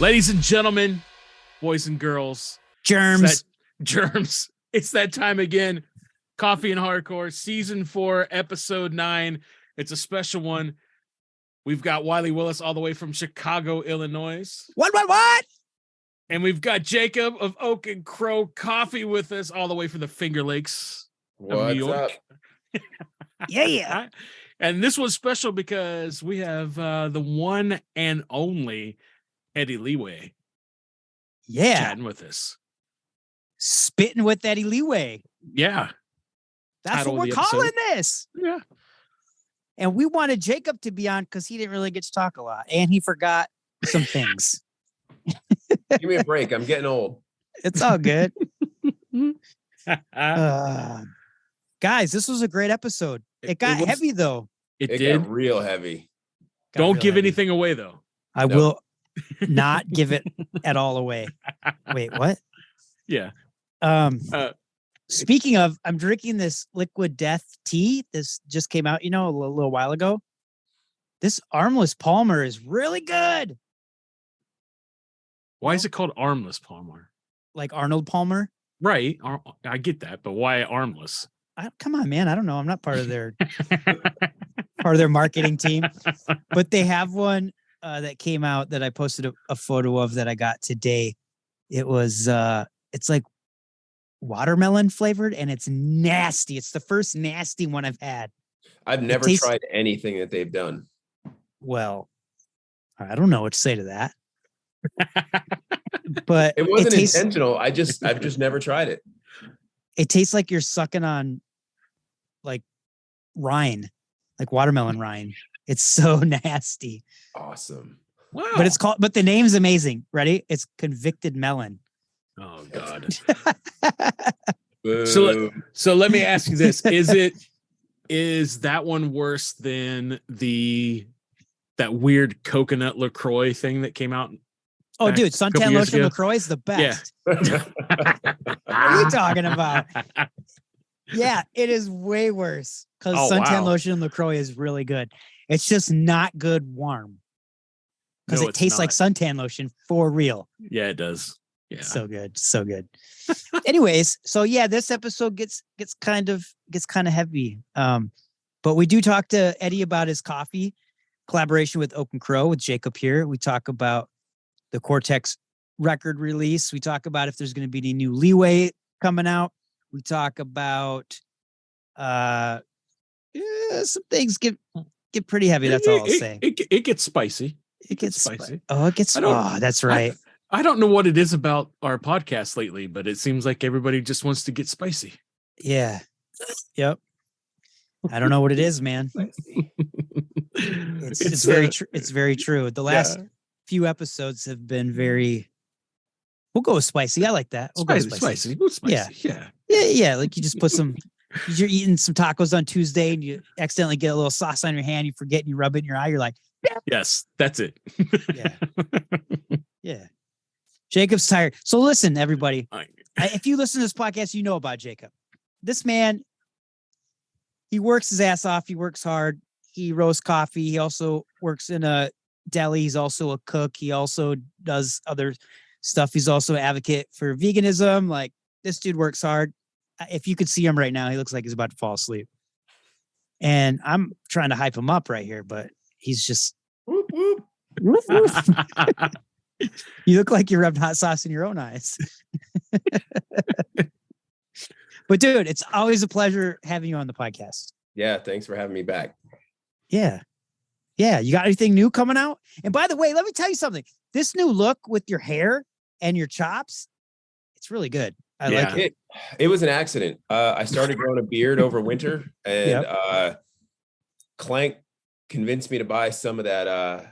Ladies and gentlemen, boys and girls, germs. It's that time again. Coffee and Hardcore, season 4, episode 9. It's a special one. We've got Wiley Willis all the way from Chicago, Illinois. What? And we've got Jacob of Oak and Crow Coffee with us all the way from the Finger Lakes of New York. Up? Yeah. And this was special because we have the one and only Eddie Leeway chatting with us. Spittin with Eddie Leeway. Yeah. That's what we're calling this. Yeah. And we wanted Jacob to be on because he didn't really get to talk a lot. And he forgot some things. Give me a break. I'm getting old. It's all good. Guys, this was a great episode. It got heavy, though. It It did. got real heavy. Don't give anything away, though. I will not give it at all away. Wait, what? Yeah. Speaking of, I'm drinking this Liquid Death tea. This just came out, a little while ago. This Armless Palmer is really good. Why is it called Armless Palmer? Like Arnold Palmer? Right. I get that, but why armless? Come on, man. I don't know. I'm not part of their marketing team. But they have one that came out that I posted a photo of that I got today. It was it's like watermelon flavored and it's nasty. It's the first nasty one I've had. I've never tried anything that they've done. Well, I don't know what to say to that. But it wasn't intentional. I've just never tried it. It tastes like you're sucking on like rind, like watermelon rind. It's so nasty. Awesome. Wow. But the name's amazing. Ready? It's Convicted Melon. Oh God. So let me ask you this. Is that one worse than that weird coconut LaCroix thing that came out? Oh, dude, suntan lotion LaCroix is the best. Yeah. What are you talking about? Yeah, it is way worse because suntan lotion LaCroix is really good. It's just not good warm because it tastes like suntan lotion for real. Yeah, it does. Yeah, so good. Anyways, so yeah, this episode gets kind of heavy. But we do talk to Eddie about his coffee collaboration with Oak and Crow with Jacob here. We talk about the Cortex record release. We talk about if there's going to be any new Leeway coming out. We talk about some things get pretty heavy. That's all I'll say. It gets spicy. It gets spicy. That's right. I don't know what it is about our podcast lately, but it seems like everybody just wants to get spicy. Yeah. Yep. I don't know what it is, man. It's very true. The last few episodes have been we'll go with spicy. I like that. Spicy. Yeah. Like you just put you're eating some tacos on Tuesday and you accidentally get a little sauce on your hand. You forget and you rub it in your eye. You're like, yes, that's it. Yeah. Jacob's tired. So listen, everybody, if you listen to this podcast, you know about Jacob. This man, he works his ass off. He works hard. He roasts coffee. He also works in a deli. He's also a cook. He also does other stuff. He's also an advocate for veganism. Like, this dude works hard. If you could see him right now, he looks like he's about to fall asleep. And I'm trying to hype him up right here, but he's just whoop, whoop. Woof, woof. You look like you rubbed hot sauce in your own eyes. But dude, it's always a pleasure having you on the podcast. Yeah, thanks for having me back. Yeah. You got anything new coming out? And by the way, let me tell you something. This new look with your hair and your chops, it's really good. I like it. It was an accident. I started growing a beard over winter, and Clank convinced me to buy some of that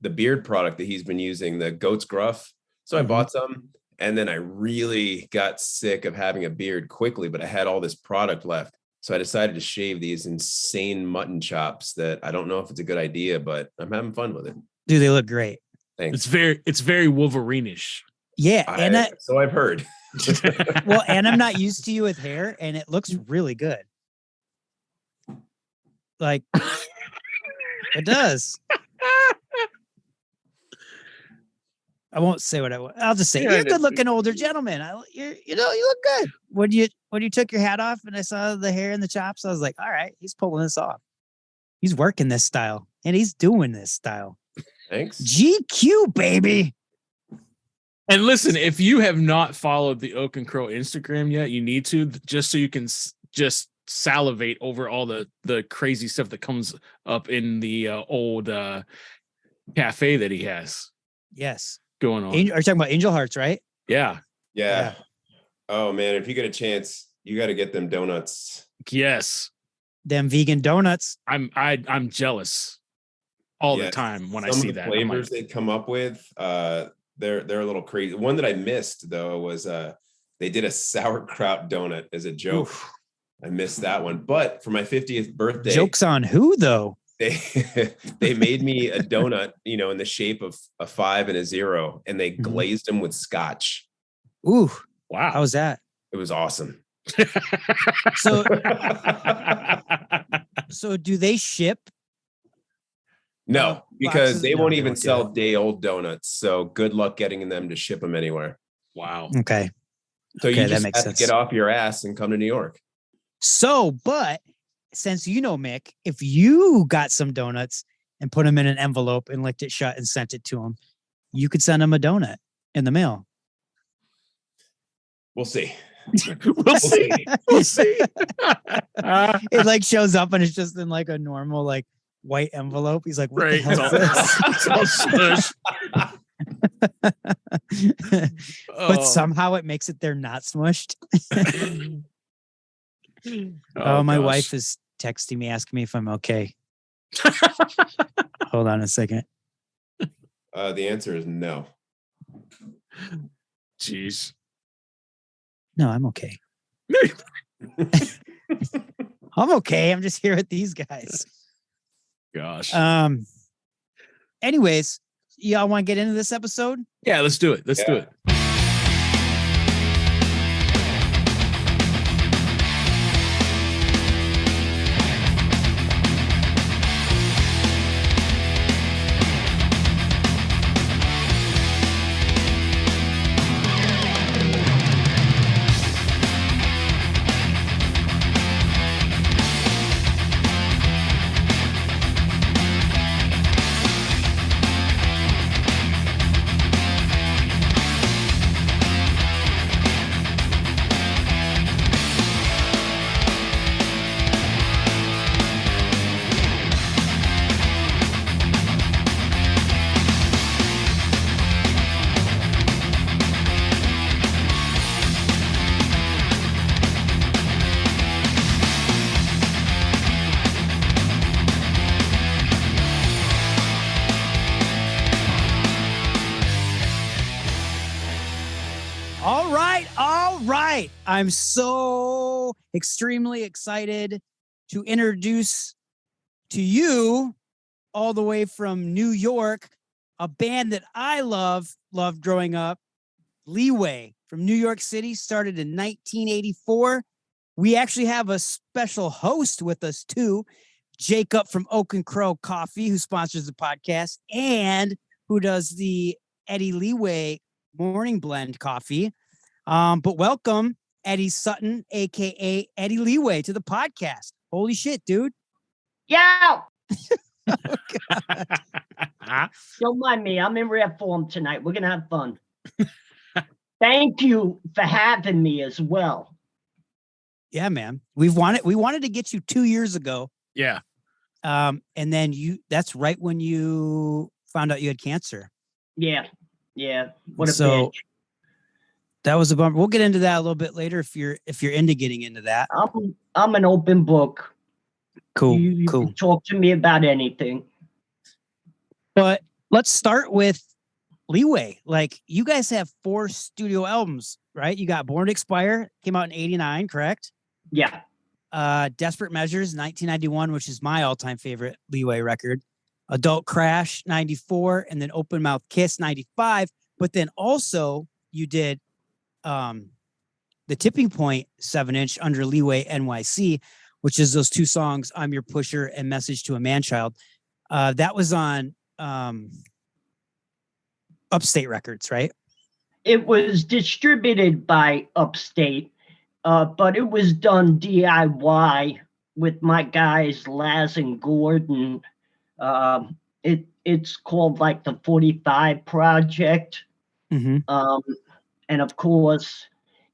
the beard product that he's been using, the goat's gruff. So I bought some, and then I really got sick of having a beard quickly, but I had all this product left. So I decided to shave these insane mutton chops that I don't know if it's a good idea, but I'm having fun with it. Dude, they look great. Thanks. It's very Wolverine-ish. Yeah. So I've heard. Well, and I'm not used to you with hair, and it looks really good. Like, it does. I won't say what I want. I'll just say Yeah, you're a good-looking older gentleman. You look good. When you took your hat off and I saw the hair and the chops, I was like, all right, he's pulling this off. He's working this style and he's doing this style. Thanks. GQ, baby. And listen, if you have not followed the Oak and Crow Instagram yet, you need to, just so you can just salivate over all the crazy stuff that comes up in the old cafe that he has. Yes. Going on. Are you talking about Angel Hearts, right? Yeah. Oh man, if you get a chance, you got to get them donuts. Yes. Them vegan donuts. I'm jealous all the time when I see that. Flavors they come up with, they're a little crazy. One that I missed though was they did a sauerkraut donut as a joke. Oof. I missed that one. But for my 50th birthday, jokes on who though? They made me a donut, in the shape of a 5 and a 0, and they glazed them with scotch. Ooh, wow! How was that? It was awesome. So do they ship? No, because they won't even sell day-old donuts. So good luck getting them to ship them anywhere. Wow. Okay. So you just have to get off your ass and come to New York. So, but since Mick, if you got some donuts and put them in an envelope and licked it shut and sent it to him, you could send him a donut in the mail. We'll see. We'll see. We'll see. It shows up and it's just in a normal white envelope. He's like, what the hell is this? But somehow it makes it there not smushed. My wife is texting me, asking me if I'm okay. Hold on a second. The answer is no. Jeez. No, I'm okay. I'm okay. I'm just here with these guys. Gosh. Anyways, y'all want to get into this episode? Yeah, let's do it. Let's do it. I'm so extremely excited to introduce to you, all the way from New York, a band that I loved growing up, Leeway from New York City, started in 1984. We actually have a special host with us too, Jacob from Oak and Crow Coffee, who sponsors the podcast and who does the Eddie Leeway Morning Blend coffee. But welcome, Eddie Sutton, aka Eddie Leeway, to the podcast. Holy shit, dude! Yeah. Oh, God. Don't mind me. I'm in rare form tonight. We're gonna have fun. Thank you for having me as well. Yeah, man. We wanted to get you 2 years ago. Yeah. And then that's right when you found out you had cancer. Yeah. What a bitch. That was a bummer. We'll get into that a little bit later if you're into getting into that. I'm an open book. Cool. You can talk to me about anything. But let's start with Leeway. You guys have 4 studio albums, right? You got Born to Expire, came out in 89, correct? Yeah. Desperate Measures, 1991, which is my all-time favorite Leeway record. Adult Crash, 94, and then Open Mouth Kiss, 95. But then also you did the Tipping Point 7-inch under Leeway NYC, which is those 2 songs, I'm Your Pusher and Message to a Man-Child. That was on Upstate Records, right? It was distributed by Upstate, but it was done DIY with my guys Laz and Gordon. It's called like the 45 Project. Mm-hmm. And of course,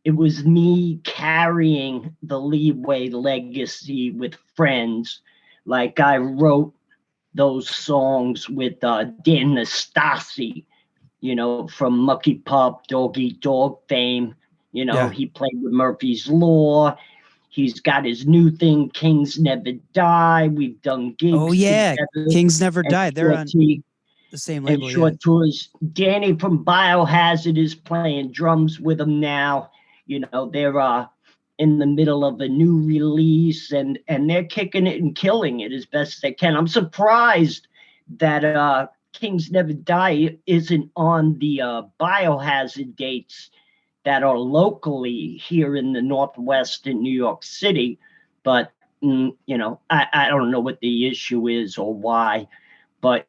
it was me carrying the Leeway legacy with friends. Like I wrote those songs with Dan Nastasi, from Mucky Pup, Dog Eat Dog fame. He played with Murphy's Law. He's got his new thing, Kings Never Die. We've done gigs. Oh, yeah. Kings Never Die. They're on the same label. And short tours. Danny from Biohazard is playing drums with him now. They're in the middle of a new release, and they're kicking it and killing it as best they can. I'm surprised that Kings Never Die isn't on the Biohazard dates that are locally here in the Northwest in New York City. But, I don't know what the issue is or why. But,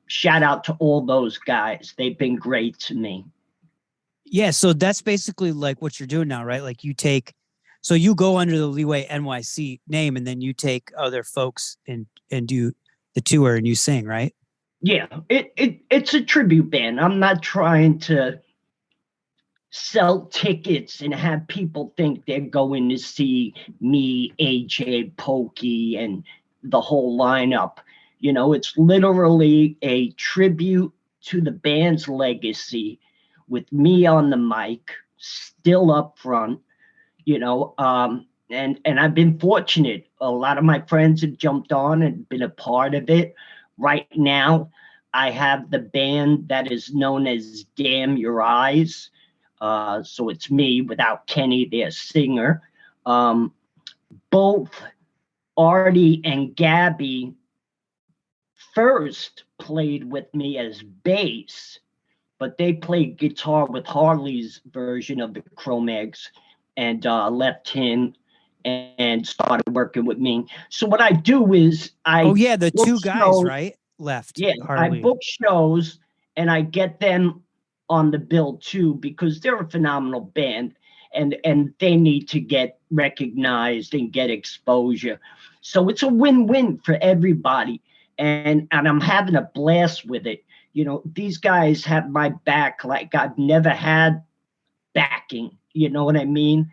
shout out to all those guys. They've been great to me. Yeah, so that's basically like what you're doing now, right? Like so you go under the Leeway NYC name, and then you take other folks and do the tour and you sing, right? Yeah, it's a tribute band. I'm not trying to sell tickets and have people think they're going to see me, AJ, Pokey, and the whole lineup. It's literally a tribute to the band's legacy with me on the mic, still up front, and I've been fortunate. A lot of my friends have jumped on and been a part of it. Right now, I have the band that is known as Damn Your Eyes. So it's me without Kenny, their singer. Both Artie and Gabby first played with me as bass, but they played guitar with Harley's version of the Cro-Mags and left him and started working with me. So what I do is the two guys, right? Left. Yeah, Harley. I book shows and I get them on the bill too, because they're a phenomenal band and they need to get recognized and get exposure. So it's a win-win for everybody. And I'm having a blast with it. These guys have my back like I've never had backing. You know what I mean?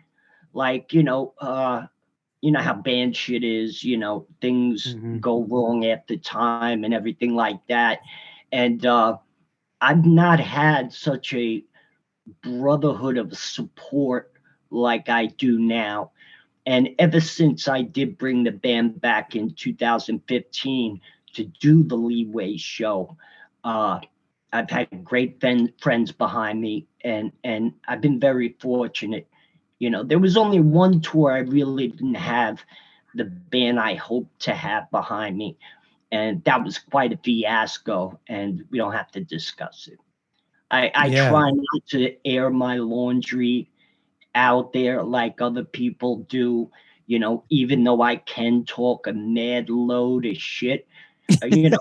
Like, how band shit is, things go wrong at the time and everything like that. And I've not had such a brotherhood of support like I do now. And ever since I did bring the band back in 2015 to do the Leeway show, I've had great friends behind me, and I've been very fortunate. There was only one tour I really didn't have the band I hoped to have behind me, and that was quite a fiasco, and we don't have to discuss it. I try not to air my laundry out there like other people do, even though I can talk a mad load of shit. I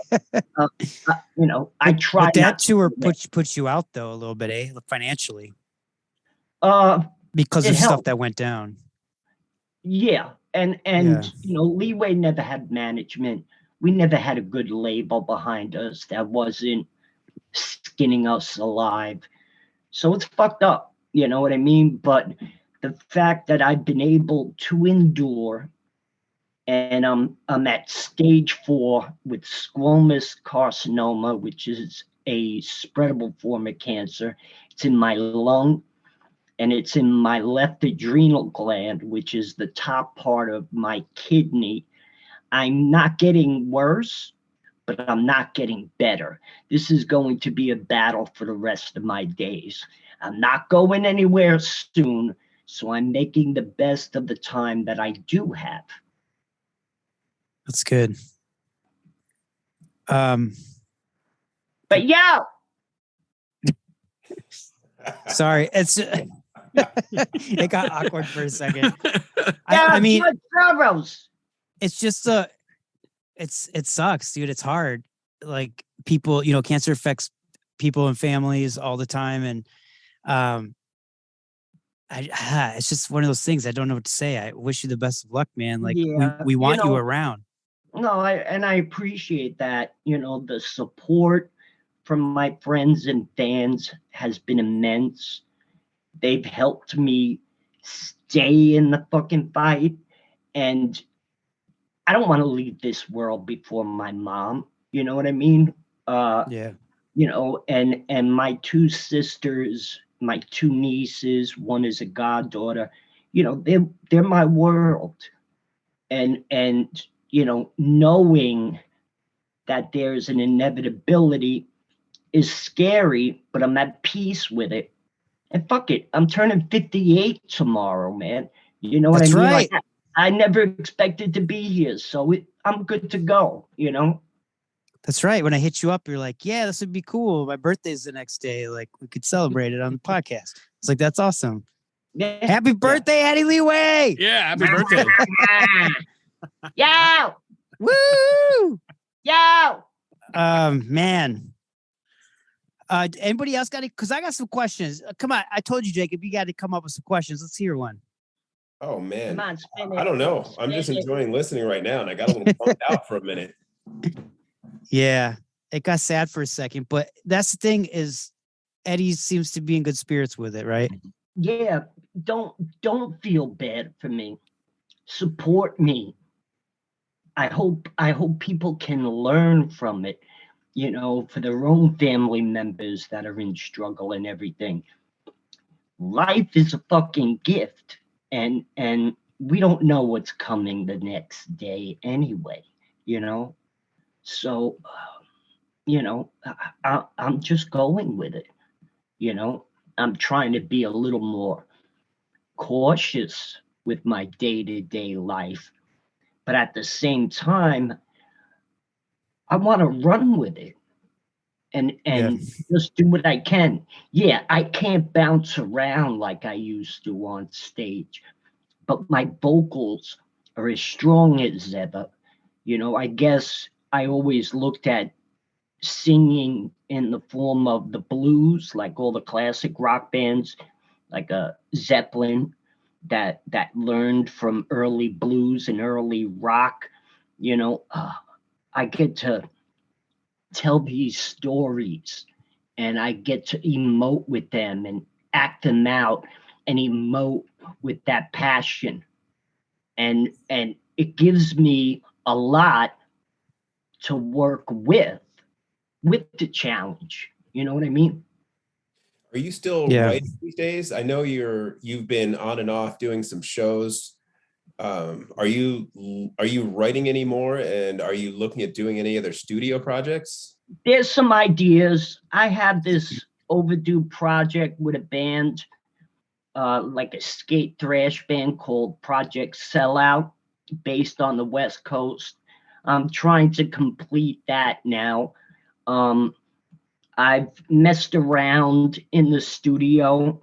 try. But that tour puts you out though a little bit, financially. Because of stuff that went down. Yeah, and Leeway never had management. We never had a good label behind us that wasn't skinning us alive. So it's fucked up, you know what I mean? But the fact that I've been able to endure, and I'm at stage 4 with squamous carcinoma, which is a spreadable form of cancer. It's in my lung, and it's in my left adrenal gland, which is the top part of my kidney. I'm not getting worse, but I'm not getting better. This is going to be a battle for the rest of my days. I'm not going anywhere soon, so I'm making the best of the time that I do have. That's good. But yeah. Sorry, it got awkward for a second. Yeah, I mean, it's just it sucks, dude. It's hard. Like people, cancer affects people and families all the time. And it's just one of those things. I don't know what to say. I wish you the best of luck, man. Like we want you around. No, I appreciate that. The support from my friends and fans has been immense. They've helped me stay in the fucking fight. And I don't want to leave this world before my mom. You know what I mean? Yeah. And my two sisters, my two nieces, one is a goddaughter, they're my world. And knowing that there's an inevitability is scary, but I'm at peace with it. And fuck it, I'm turning 58 tomorrow, man. You know what I mean? Right. Like, I never expected to be here, so I'm good to go, That's right. When I hit you up, you're like, yeah, this would be cool. My birthday's the next day. Like, we could celebrate it on the podcast. It's like, that's awesome. Yeah. Happy birthday, Eddie Leeway. Yeah, happy birthday. Yo! Woo! Yo! Man. Anybody else got it? Because I got some questions. Come on. I told you, Jacob, you got to come up with some questions. Let's hear one. Oh, man. Come on, spin it. I don't know. I'm just enjoying listening right now, and I got a little bumped out for a minute. Yeah, it got sad for a second, but that's the thing is Eddie seems to be in good spirits with it, right? Yeah, don't feel bad for me. Support me. I hope people can learn from it, for their own family members that are in struggle and everything. Life is a fucking gift, and we don't know what's coming the next day anyway, So, I'm just going with it. I'm trying to be a little more cautious with my day-to-day life. But at the same time, I want to run with it and just do what I can. Yeah, I can't bounce around like I used to on stage, but my vocals are as strong as ever. I guess I always looked at singing in the form of the blues, like all the classic rock bands, like a Zeppelin that learned from early blues and early rock. I get to tell these stories and I get to emote with them and act them out and emote with that passion. And it gives me a lot to work with the challenge. You know what I mean? Are you still writing these days? I know you've been on and off doing some shows. Are you writing anymore? And are you looking at doing any other studio projects? There's some ideas. I have this overdue project with a band, like a skate thrash band called Project Sellout, based on the West Coast. I'm trying to complete that now. I've messed around in the studio.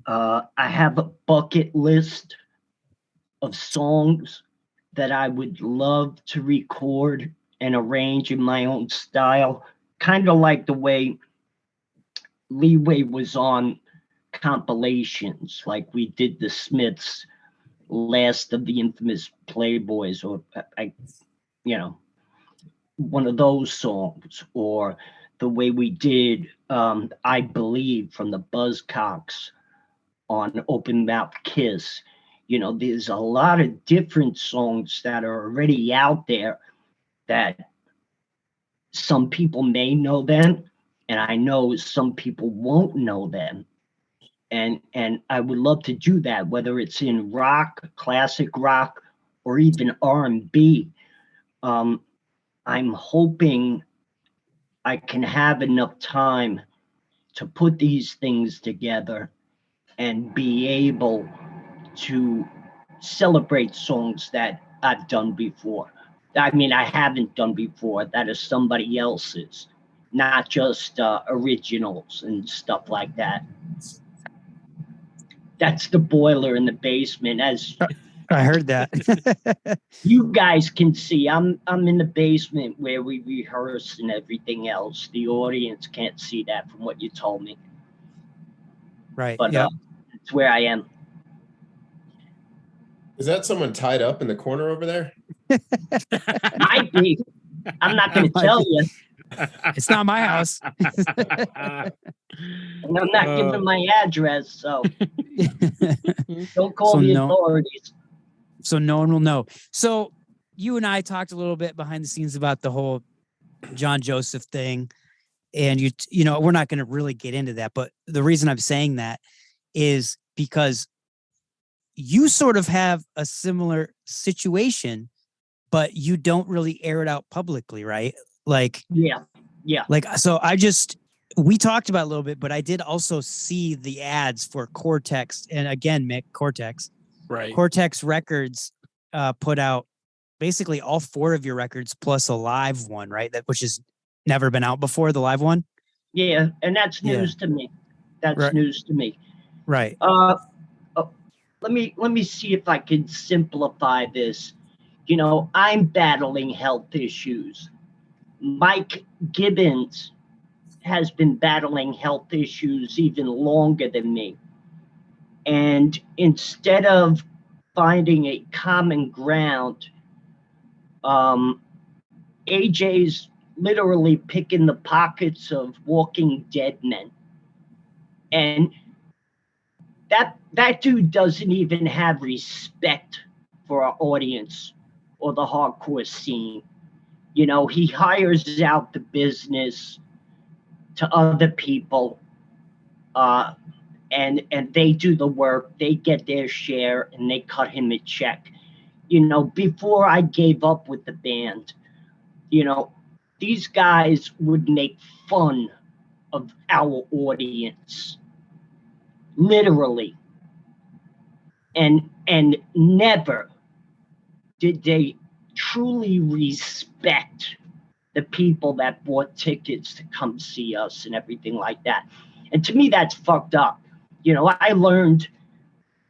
I have a bucket list of songs that I would love to record and arrange in my own style, kind of like the way Leeway was on compilations, like we did the Smiths' Last of the Infamous Playboys, or one of those songs, or the way we did I Believe from the Buzzcocks on Open Mouth Kiss. There's a lot of different songs that are already out there that some people may know them, and I know some people won't know them. And I would love to do that, whether it's in rock, classic rock, or even R&B. I'm hoping I can have enough time to put these things together and be able to celebrate songs that I've done before. I mean, I haven't done before, that is somebody else's, not just originals and stuff like that. That's the boiler in the basement. As I heard that. You guys can see I'm in the basement where we rehearse and everything else. The audience can't see that from what you told me. Right. But Yeah. it's where I am. Is that someone tied up in the corner over there? Might be. I'm not going to tell you. It's not my house. And I'm not giving my address, so don't call the authorities. So no one will know. So you and I talked a little bit behind the scenes about the whole John Joseph thing. And you know, we're not going to really get into that. But the reason I'm saying that is because you sort of have a similar situation, but you don't really air it out publicly, right? Like, yeah. Like, so we talked about it a little bit, but I did also see the ads for Cortex. And again, Mick, Cortex. Right. Cortex Records put out basically all 4 of your records plus a live one, right? Which has never been out before, the live one. Yeah, and that's news to me. That's right. news to me. Right. Let me see if I can simplify this. You know, I'm battling health issues. Mike Gibbons has been battling health issues even longer than me. And instead of finding a common ground, AJ's literally picking the pockets of Walking Dead men. And that dude doesn't even have respect for our audience or the hardcore scene. You know, he hires out the business to other people, and they do the work, they get their share, and they cut him a check. You know, before I gave up with the band, you know, these guys would make fun of our audience, literally. And never did they truly respect the people that bought tickets to come see us and everything like that. And to me, that's fucked up. You know, I learned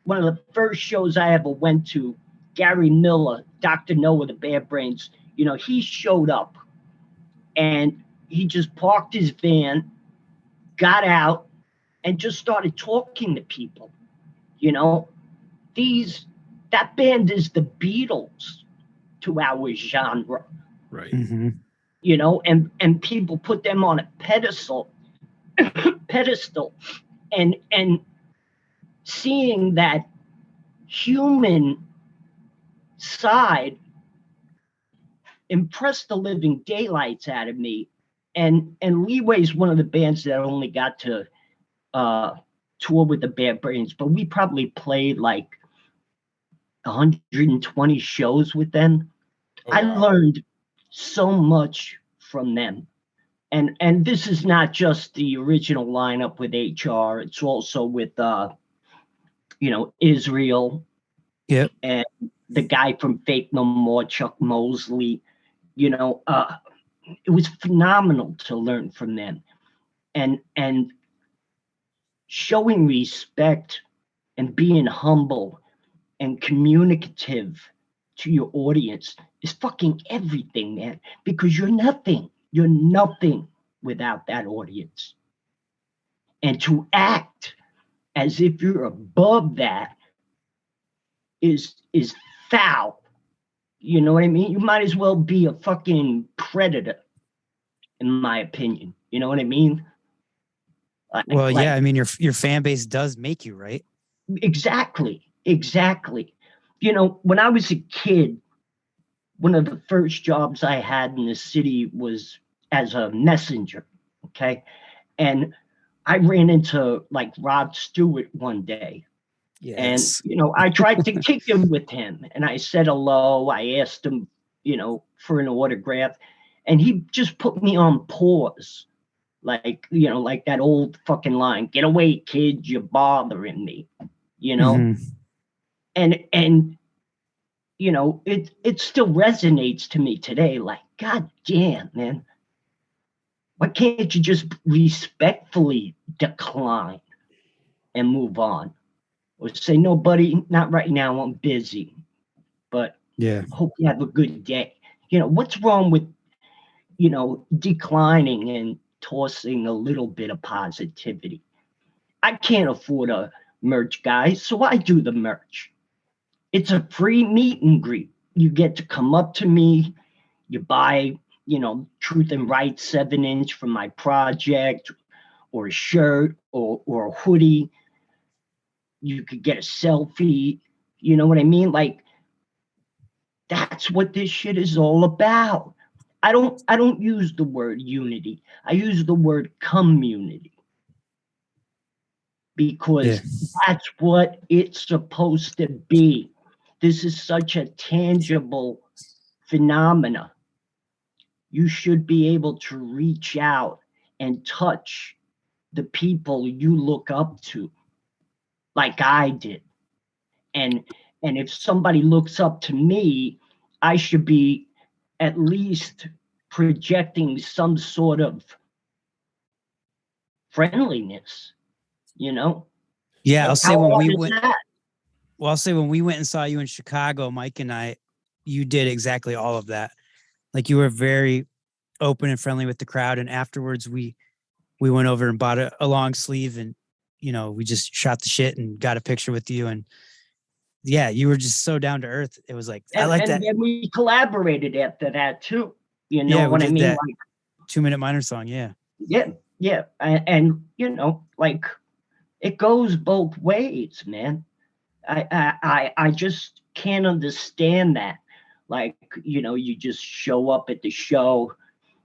one of the first shows I ever went to, Gary Miller, Dr. No with the Bad Brains, you know, he showed up and he just parked his van, got out, and just started talking to people. You know, that band is the Beatles to our genre. Right. Mm-hmm. You know, and people put them on a pedestal, and seeing that human side impressed the living daylights out of me. And Leeway's one of the bands that only got to tour with the Bad Brains, but we probably played like 120 shows with them. Oh, I wow. learned so much from them. And this is not just the original lineup with HR, it's also with you know, Israel. Yep. And the guy from Faith No More, Chuck Mosley. You know, it was phenomenal to learn from them. And showing respect and being humble and communicative to your audience is fucking everything, man, because you're nothing without that audience. And to act as if you're above that is foul. You know what I mean? You might as well be a fucking predator, in my opinion. You know what I mean? Well, yeah, I mean, your fan base does make you, right? Exactly. You know, when I was a kid, one of the first jobs I had in the city was as a messenger, okay? And I ran into like Rod Stewart one day. Yes. And, you know, I tried to kick him with him and I said hello. I asked him, you know, for an autograph and he just put me on pause. Like, you know, like that old fucking line, get away, kid, you're bothering me, you know? Mm-hmm. And you know, it still resonates to me today. Like, God damn, man. Why can't you just respectfully decline and move on? Or say, no, buddy, not right now. I'm busy. But Yeah. hope you have a good day. What's wrong with, declining and tossing a little bit of positivity? I can't afford a merch guy, so I do the merch. It's a free meet and greet. You get to come up to me, you buy, Truth and Right 7-inch from my project, or a shirt, or a hoodie. You could get a selfie. You know what I mean? Like, that's what this shit is all about. I don't use the word unity. I use the word community. Because that's what it's supposed to be. This is such a tangible phenomena. You should be able to reach out and touch the people you look up to, like I did. And if somebody looks up to me, I should be at least projecting some sort of friendliness, Yeah, I'll say How when hard we is went. that? Well, I'll say when we went and saw you in Chicago, Mike and I, you did exactly all of that. Like, you were very open and friendly with the crowd. And afterwards, we went over and bought a long sleeve, and we just shot the shit and got a picture with you. And yeah, you were just so down to earth. It was like, I like that. And then we collaborated after that too. You know Yeah, we what I did mean? that. Like, 2-minute minor song. Yeah. yeah. And like, it goes both ways, man. I just can't understand that. Like, you just show up at the show,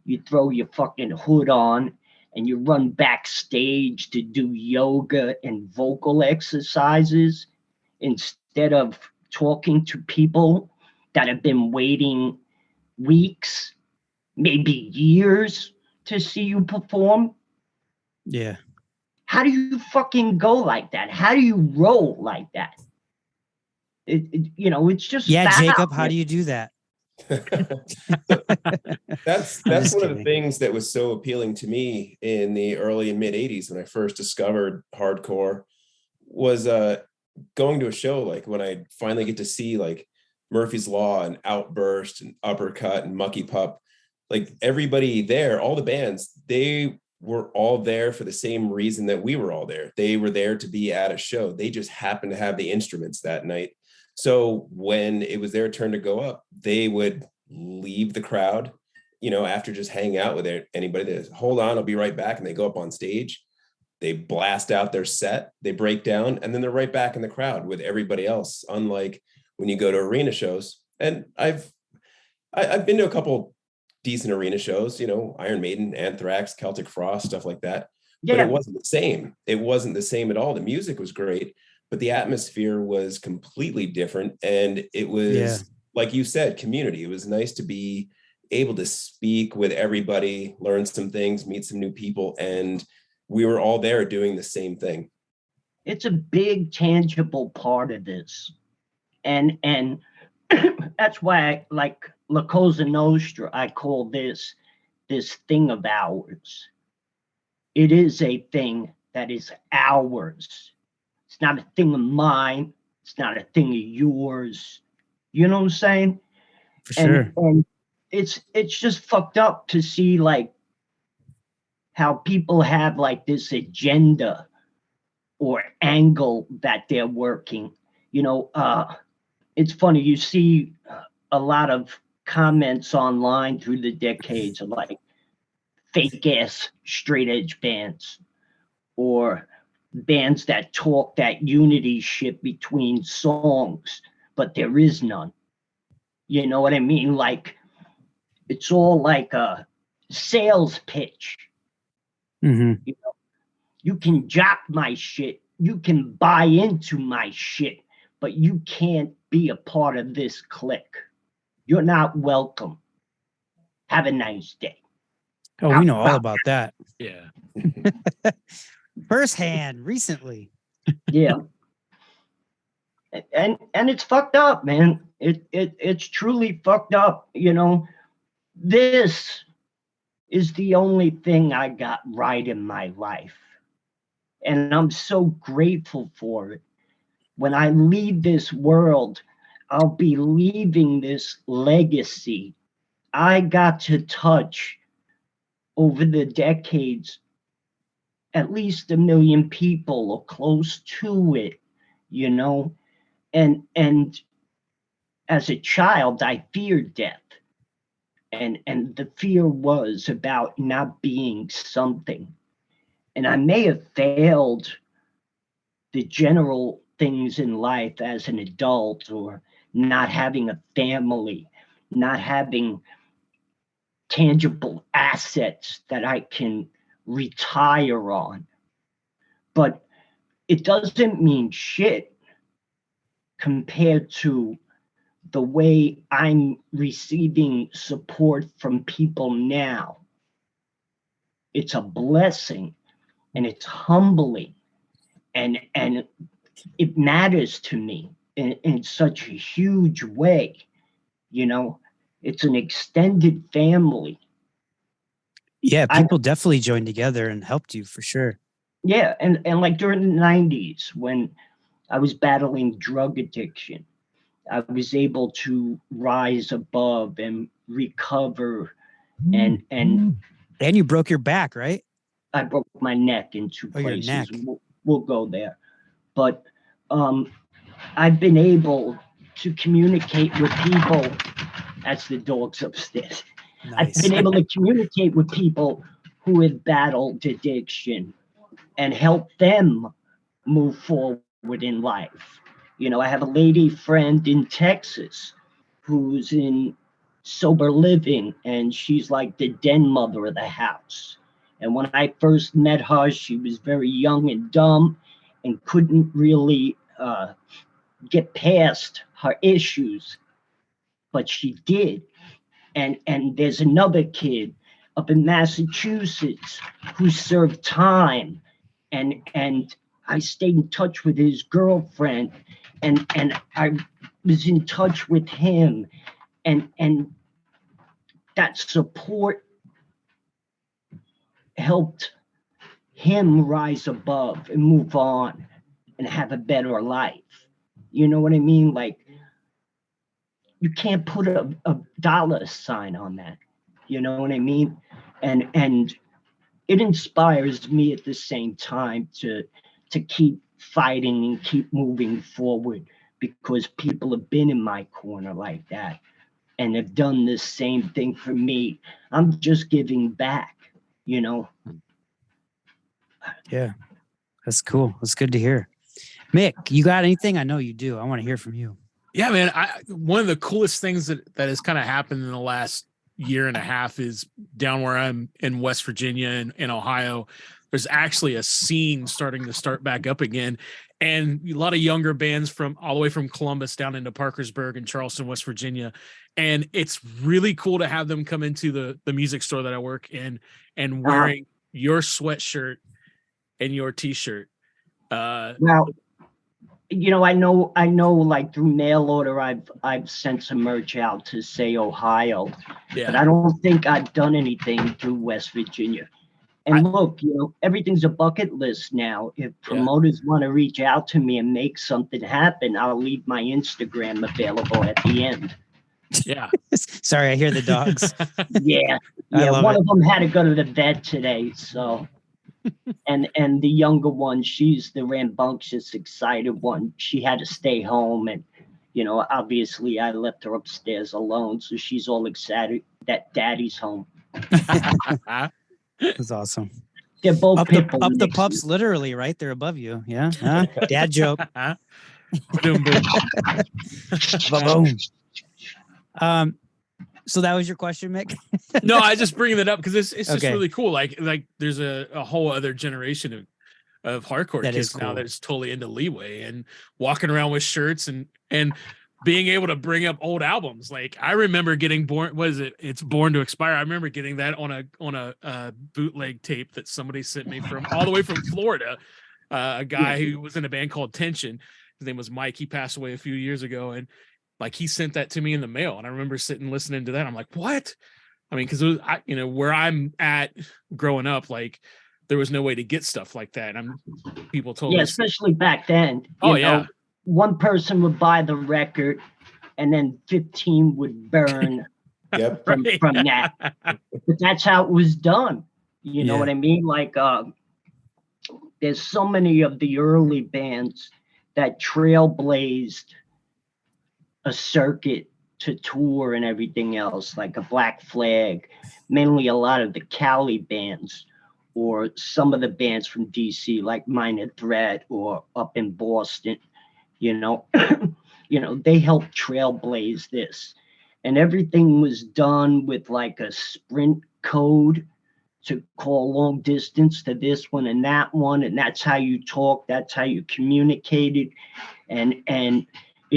you throw your fucking hood on, and you run backstage to do yoga and vocal exercises instead of talking to people that have been waiting weeks, maybe years to see you perform. Yeah. How do you fucking go like that? How do you roll like that? It's just foul. Jacob, how do you do that? That's one of the things that was so appealing to me in the early and mid 80s when I first discovered hardcore, was going to a show, like when I finally get to see like Murphy's Law and Outburst and Uppercut and Mucky Pup. Like, everybody there, all the bands, they were all there for the same reason that we were all there. They were there to be at a show. They just happened to have the instruments that night. So when it was their turn to go up, they would leave the crowd, after just hanging out with anybody. They just, hold on, I'll be right back. And they go up on stage, they blast out their set, they break down, and then they're right back in the crowd with everybody else. Unlike when you go to arena shows. And I've been to a couple decent arena shows, Iron Maiden, Anthrax, Celtic Frost, stuff like that. Yeah. But it wasn't the same. It wasn't the same at all. The music was great, but the atmosphere was completely different. And it was, like you said, community. It was nice to be able to speak with everybody, learn some things, meet some new people. And we were all there doing the same thing. It's a big, tangible part of this. And that's why, like La Cosa Nostra, I call this thing of ours. It is a thing that is ours. It's not a thing of mine. It's not a thing of yours. You know what I'm saying? For sure. And it's just fucked up to see, like, how people have like this agenda or angle that they're working. It's funny, you see a lot of comments online through the decades of like fake ass straight edge bands, or bands that talk that unity shit between songs, but there is none. You know what I mean? Like, it's all like a sales pitch. Mm-hmm. You can jock my shit, you can buy into my shit, but you can't be a part of this clique. You're not welcome. Have a nice day. Oh, we know all about that. Yeah. Firsthand, recently. Yeah. And it's fucked up, man. It's truly fucked up. This is the only thing I got right in my life. And I'm so grateful for it. When I leave this world, I'll be leaving this legacy. I got to touch over the decades at least 1 million people or close to it, you know, and as a child, I feared death. And the fear was about not being something. And I may have failed the general things in life as an adult, or not having a family, not having tangible assets that I can retire on. But it doesn't mean shit compared to the way I'm receiving support from people now. It's a blessing, and it's humbling, and it matters to me in such a huge way. You know, it's an extended family. Yeah, people definitely joined together and helped you for sure. Yeah, and like during the 90s when I was battling drug addiction, I was able to rise above and recover, and you broke your back, right? I broke my neck in 2 places. Your neck. We'll go there. But I've been able to communicate with people. That's the dogs upstairs. Nice. I've been able to communicate with people who have battled addiction and help them move forward in life. You know, I have a lady friend in Texas who's in sober living, and she's like the den mother of the house. And when I first met her, she was very young and dumb and couldn't really get past her issues, but she did. And there's another kid up in Massachusetts who served time, and I stayed in touch with his girlfriend, and I was in touch with him, and that support helped him rise above and move on and have a better life. You know what I mean? Like, you can't put a dollar sign on that. You know what I mean? And it inspires me at the same time to keep fighting and keep moving forward, because people have been in my corner like that and have done the same thing for me. I'm just giving back, you know? Yeah, that's cool. That's good to hear. Mick, you got anything? I know you do. I want to hear from you. Yeah, man. One of the coolest things that has kind of happened in the last year and a half is down where I'm in West Virginia and in Ohio, there's actually a scene starting to start back up again. And a lot of younger bands from all the way from Columbus down into Parkersburg and Charleston, West Virginia. And it's really cool to have them come into the music store that I work in and wearing your sweatshirt and your t-shirt. Now, you know, I know like through mail order, I've sent some merch out to, say, Ohio, but I don't think I've done anything through West Virginia. And look, you know, everything's a bucket list now. If promoters want to reach out to me and make something happen, I'll leave my Instagram available at the end. Yeah. Sorry, I hear the dogs. Yeah. One of them had to go to the vet today, so. And the younger one, she's the rambunctious, excited one. She had to stay home, and you know, obviously I left her upstairs alone, so she's all excited that daddy's home. That's awesome. They're both up the pups, literally, right? They're above you. Yeah. Dad joke. Boom, boom. So that was your question, Mick? No, I just bringing that up because it's just really cool. Like there's a whole other generation of hardcore kids now that's totally into Leeway and walking around with shirts and being able to bring up old albums. Like I remember getting It's Born to Expire. I remember getting that on a bootleg tape that somebody sent me from all the way from Florida. A guy who was in a band called Tension. His name was Mike. He passed away a few years ago, and like he sent that to me in the mail, and I remember sitting listening to that. I'm like, what? I mean, because where I'm at growing up, like there was no way to get stuff like that. People told me, especially back then. Oh, you know, one person would buy the record, and then 15 would burn Yep. from that. But that's how it was done. You know what I mean? Like, there's so many of the early bands that trailblazed a circuit to tour and everything else, like a Black Flag, mainly a lot of the Cali bands, or some of the bands from DC, like Minor Threat, or up in Boston, you know, they helped trailblaze this. And everything was done with like a sprint code to call long distance to this one and that one. And that's how you talk. That's how you communicated. And it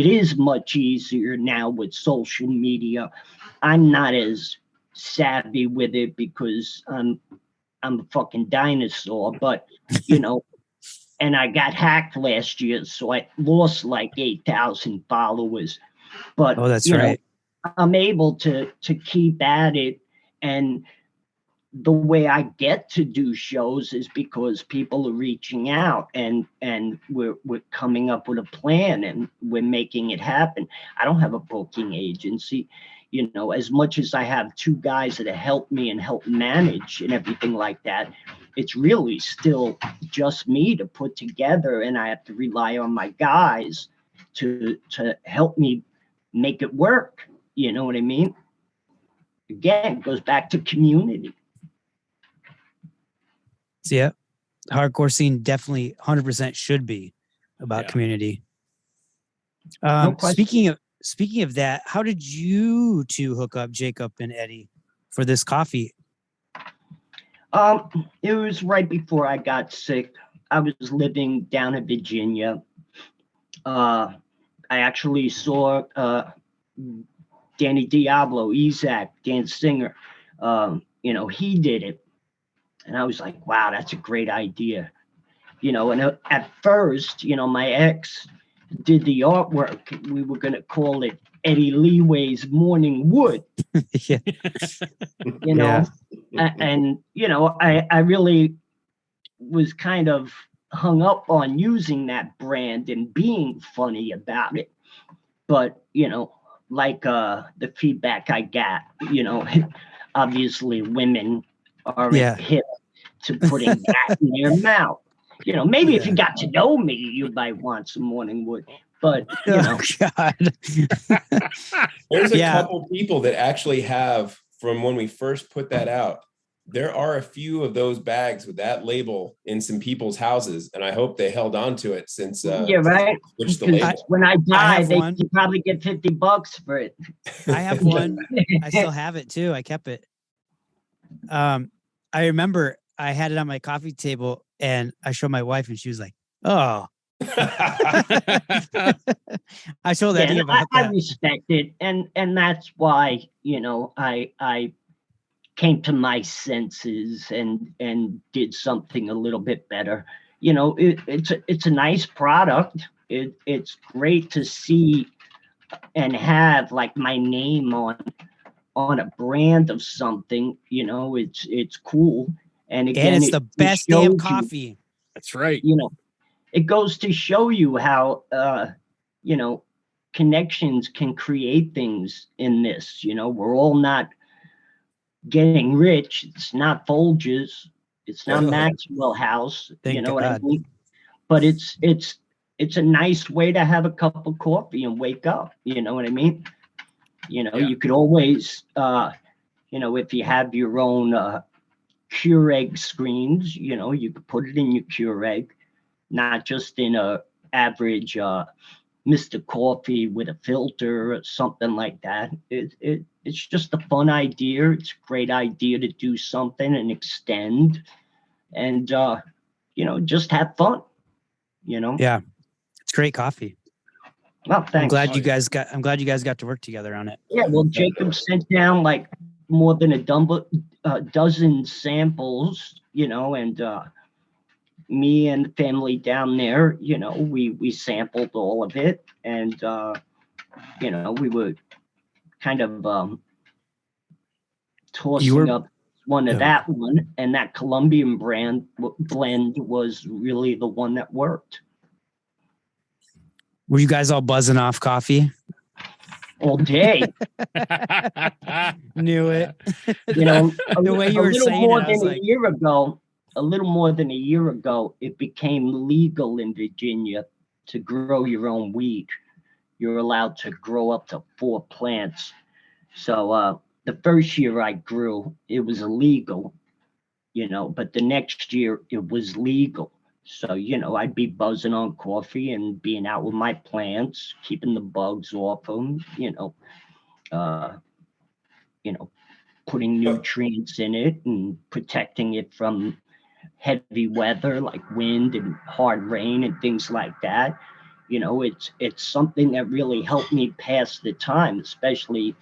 is much easier now with social media. I'm not as savvy with it because I'm a fucking dinosaur, but and I got hacked last year, so I lost like 8,000 followers. But that's right. I'm able to keep at it, and the way I get to do shows is because people are reaching out, and we're coming up with a plan, and we're making it happen. I don't have a booking agency, as much as I have two guys that help me and help manage and everything like that. It's really still just me to put together, and I have to rely on my guys to help me make it work. You know what I mean? Again, it goes back to community. So, yeah, hardcore scene definitely 100% should be about community. No speaking of that, how did you two hook up, Jacob and Eddie, for this coffee? It was right before I got sick. I was living down in Virginia. I actually saw Danny Diablo, Isaac, Dan Singer. He did it. And I was like, wow, that's a great idea. And at first, my ex did the artwork. We were going to call it Eddie Leeway's Morning Wood. And I really was kind of hung up on using that brand and being funny about it. But, like the feedback I got, obviously women aren't hip to putting that in their mouth. Maybe if you got to know me, you might want some Morning Wood. But God. There's a couple people that actually have, from when we first put that out, there are a few of those bags with that label in some people's houses, and I hope they held on to it since right. Switched the label. When I die, you probably get $50 for it. I have one. I still have it too. I kept it. I remember I had it on my coffee table, and I showed my wife, and she was like, "Oh." I told Eddie about that. I respect it, and that's why I came to my senses and did something a little bit better. It's a nice product. It's great to see and have like my name on a brand of something. It's cool, and again, it's the best damn coffee. That's right. It goes to show you how connections can create things in this. We're all not getting rich. It's not Folgers. It's not Maxwell House. Thank God. What I mean? But it's a nice way to have a cup of coffee and wake up. You know what I mean? You could always, if you have your own Keurig screens, you could put it in your Keurig, not just in a average Mr. Coffee with a filter or something like that. It's just a fun idea. It's a great idea to do something and extend, and just have fun. Yeah, it's great coffee. Well, thanks. I'm glad you guys got to work together on it. Yeah, well, Jacob sent down like more than a dozen samples, and me and the family down there, we sampled all of it, and we were kind of tossing up one of that one, and that Colombian blend was really the one that worked. Were you guys all buzzing off coffee? all day. Knew it. You know, The way you were little saying more it, I was than like, a year ago, a little more than a year ago, it became legal in Virginia to grow your own weed. You're allowed to grow up to 4 plants. So the first year I grew, it was illegal, you know, but the next year it was legal. So, you know, I'd be buzzing on coffee and being out with my plants, keeping the bugs off them, uh, you know, putting nutrients in it and protecting it from heavy weather like wind and hard rain and things like that. You know, it's something that really helped me pass the time, especially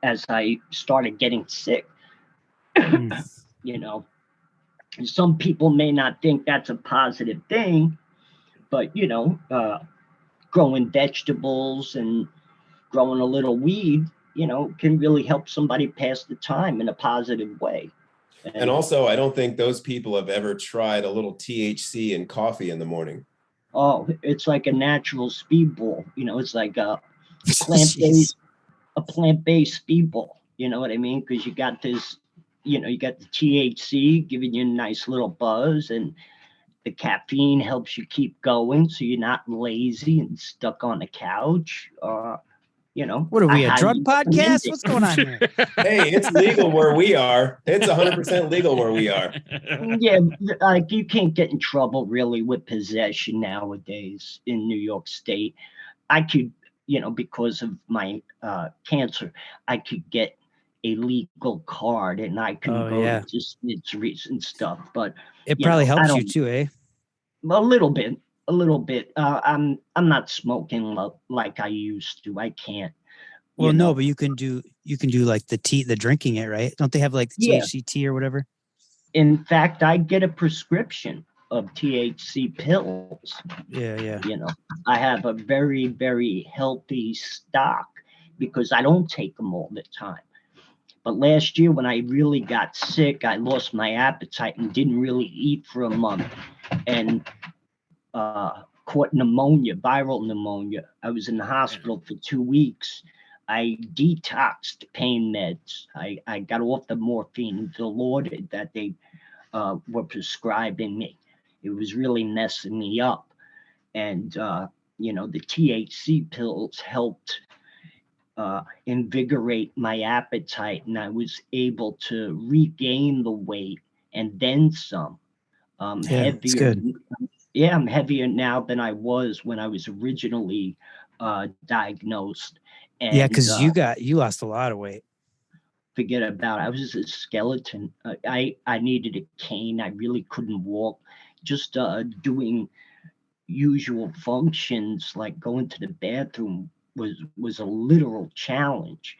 as I started getting sick. You know, some people may not think that's a positive thing, but growing vegetables and growing a little weed, can really help somebody pass the time in a positive way. And also, I don't think those people have ever tried a little THC in coffee in the morning. Oh, it's like a natural speedball. It's like a plant-based speedball. You know what I mean? Because you got this, you got the THC giving you a nice little buzz, and the caffeine helps you keep going, so you're not lazy and stuck on the couch. What are we, a drug podcast? What's going on here? Hey, it's legal where we are. It's 100% legal where we are. Yeah, like you can't get in trouble really with possession nowadays in New York State. I could, because of my cancer, I could get a legal card and I can go to dispensaries and stuff. But it probably helps you too, eh? A little bit. I'm not smoking like I used to. I can't. Well, no, but you can do like the drinking it, right? Don't they have like the THC tea or whatever? In fact, I get a prescription of THC pills. Yeah. I have a very, very healthy stock because I don't take them all the time. But last year when I really got sick, I lost my appetite and didn't really eat for a month. And caught pneumonia, viral pneumonia. I was in the hospital for 2 weeks. I detoxed pain meds. I got off the morphine, the Lordid that they were prescribing me. It was really messing me up. And, the THC pills helped invigorate my appetite, and I was able to regain the weight and then some. Heavier. Yeah, I'm heavier now than I was when I was originally diagnosed. And, because you lost a lot of weight. Forget about it. I was a skeleton. I needed a cane. I really couldn't walk. Just doing usual functions like going to the bathroom was a literal challenge.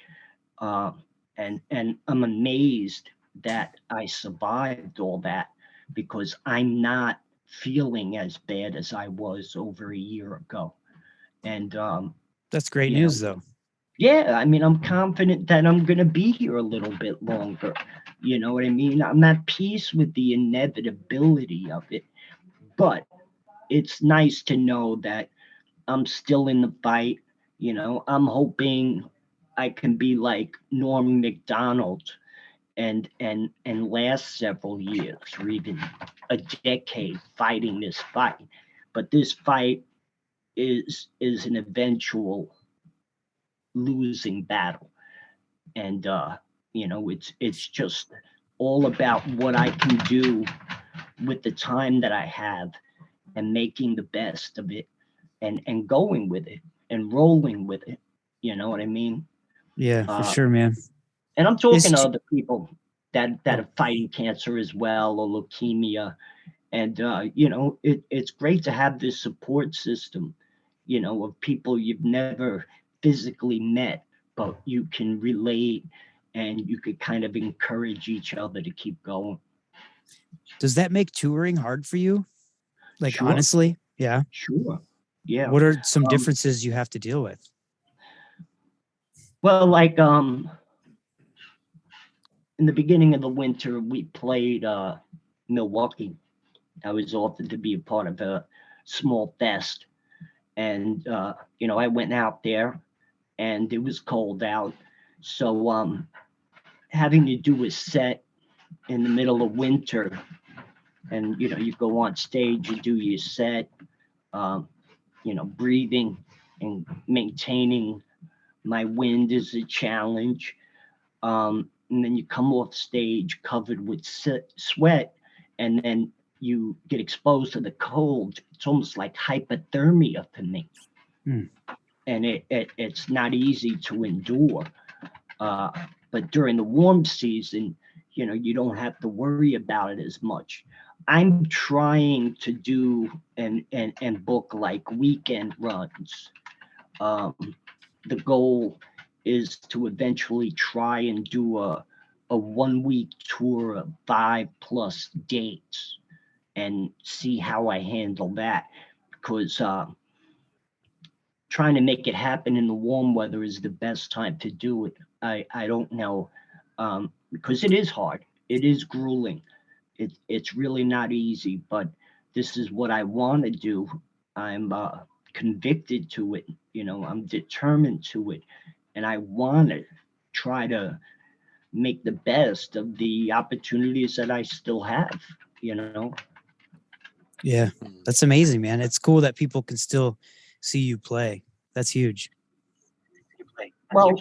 And I'm amazed that I survived all that because I'm not feeling as bad as I was over a year ago. And that's great news though. Yeah, I mean, I'm confident that I'm going to be here a little bit longer. You know what I mean? I'm at peace with the inevitability of it, but it's nice to know that I'm still in the fight. I'm hoping I can be like Norm Macdonald and last several years or even a decade fighting this fight. But this fight is an eventual losing battle. And it's just all about what I can do with the time that I have and making the best of it and going with it and rolling with it. You know what I mean? Yeah, for sure, man. And I'm talking to other people that are fighting cancer as well or leukemia. And, it's great to have this support system, of people you've never physically met, but you can relate and you could kind of encourage each other to keep going. Does that make touring hard for you? Like, sure. Honestly? Yeah. Sure. Yeah. What are some differences you have to deal with? Well, like, in the beginning of the winter, we played Milwaukee. I was offered to be a part of a small fest. And, I went out there and it was cold out. So having to do a set in the middle of winter, and you go on stage, you do your set, breathing and maintaining my wind is a challenge. And then you come off stage covered with sweat, and then you get exposed to the cold. It's almost like hypothermia for me. And it's not easy to endure. But during the warm season, you don't have to worry about it as much. I'm trying to do and book like weekend runs. The goal is to eventually try and do a 1 week tour of 5+ dates and see how I handle that, because trying to make it happen in the warm weather is the best time to do it. I don't know, because it is hard. It is grueling. It's really not easy, but this is what I want to do. I'm convicted to it. I'm determined to it, and I want to try to make the best of the opportunities that I still have. Yeah, that's amazing, man. It's cool that people can still see you play. That's huge. Well,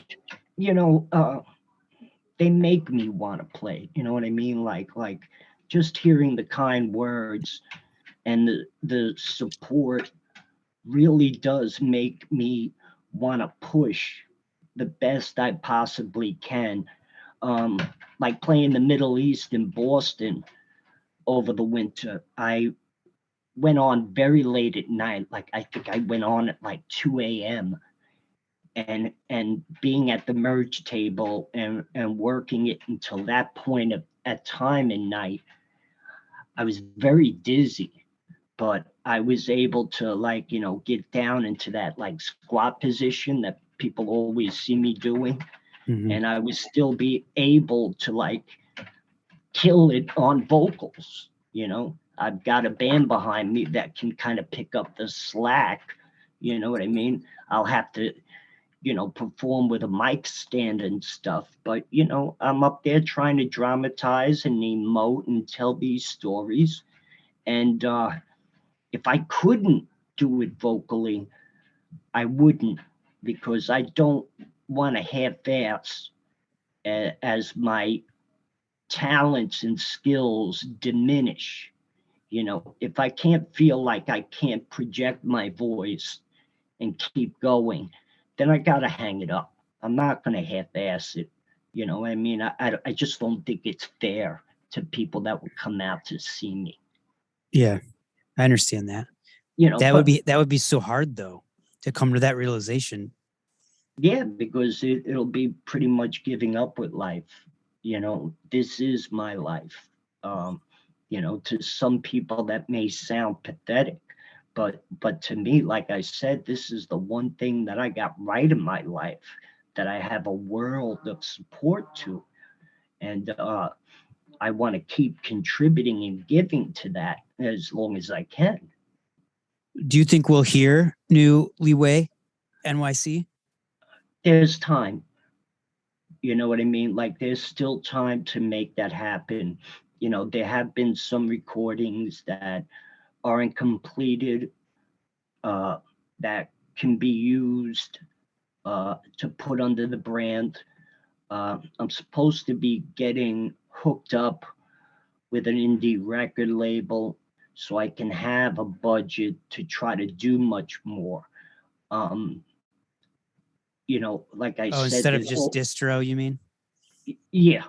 they make me want to play. You know what I mean? Like just hearing the kind words and the support really does make me want to push the best I possibly can. Like playing the Middle East in Boston over the winter, I went on very late at night. Like I think I went on at like 2 a.m. and being at the merge table and working it until that point at time in night, I was very dizzy, but I was able to get down into that like squat position that people always see me doing. And I would still be able to like kill it on vocals. I've got a band behind me that can kind of pick up the slack. You know what I mean? I'll have to, perform with a mic stand and stuff. But, I'm up there trying to dramatize and emote and tell these stories. And if I couldn't do it vocally, I wouldn't, because I don't want to half-ass as my talents and skills diminish. If I can't feel like I can't project my voice and keep going, then I gotta hang it up. I'm not gonna half-ass it. I mean, I just don't think it's fair to people that would come out to see me. Yeah, I understand that. That would be so hard though, to come to that realization. Yeah, because it'll be pretty much giving up with life. This is my life. To some people that may sound pathetic, but to me, like I said, this is the one thing that I got right in my life, that I have a world of support to. And I want to keep contributing and giving to that as long as I can. Do you think we'll hear new Leeway NYC? There's time. You know what I mean? Like there's still time to make that happen. There have been some recordings that aren't completed, that can be used to put under the brand. I'm supposed to be getting hooked up with an indie record label so I can have a budget to try to do much more. Like I said, instead of just distro, you mean? Yeah.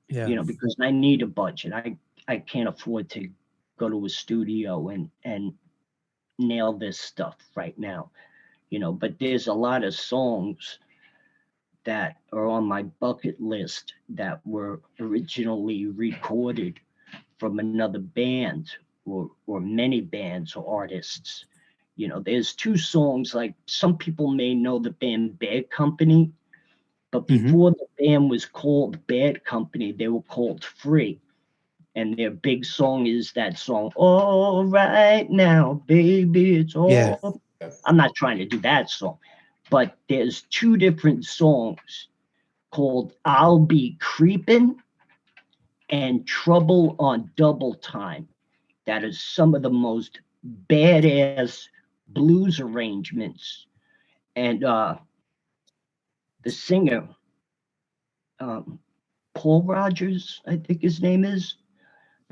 Yeah. Because I need a budget. I can't afford to go to a studio and nail this stuff right now. But there's a lot of songs that are on my bucket list that were originally recorded from another band or many bands or artists. There's 2 songs, like some people may know the band Bad Company, but before the band was called Bad Company, they were called Free. And their big song is that song, All Right Now, Baby, It's All. Yeah. I'm not trying to do that song. but there's two different songs called I'll Be Creepin' and Trouble on Double Time. That is some of the most badass blues arrangements. And the singer, Paul Rogers, I think his name is,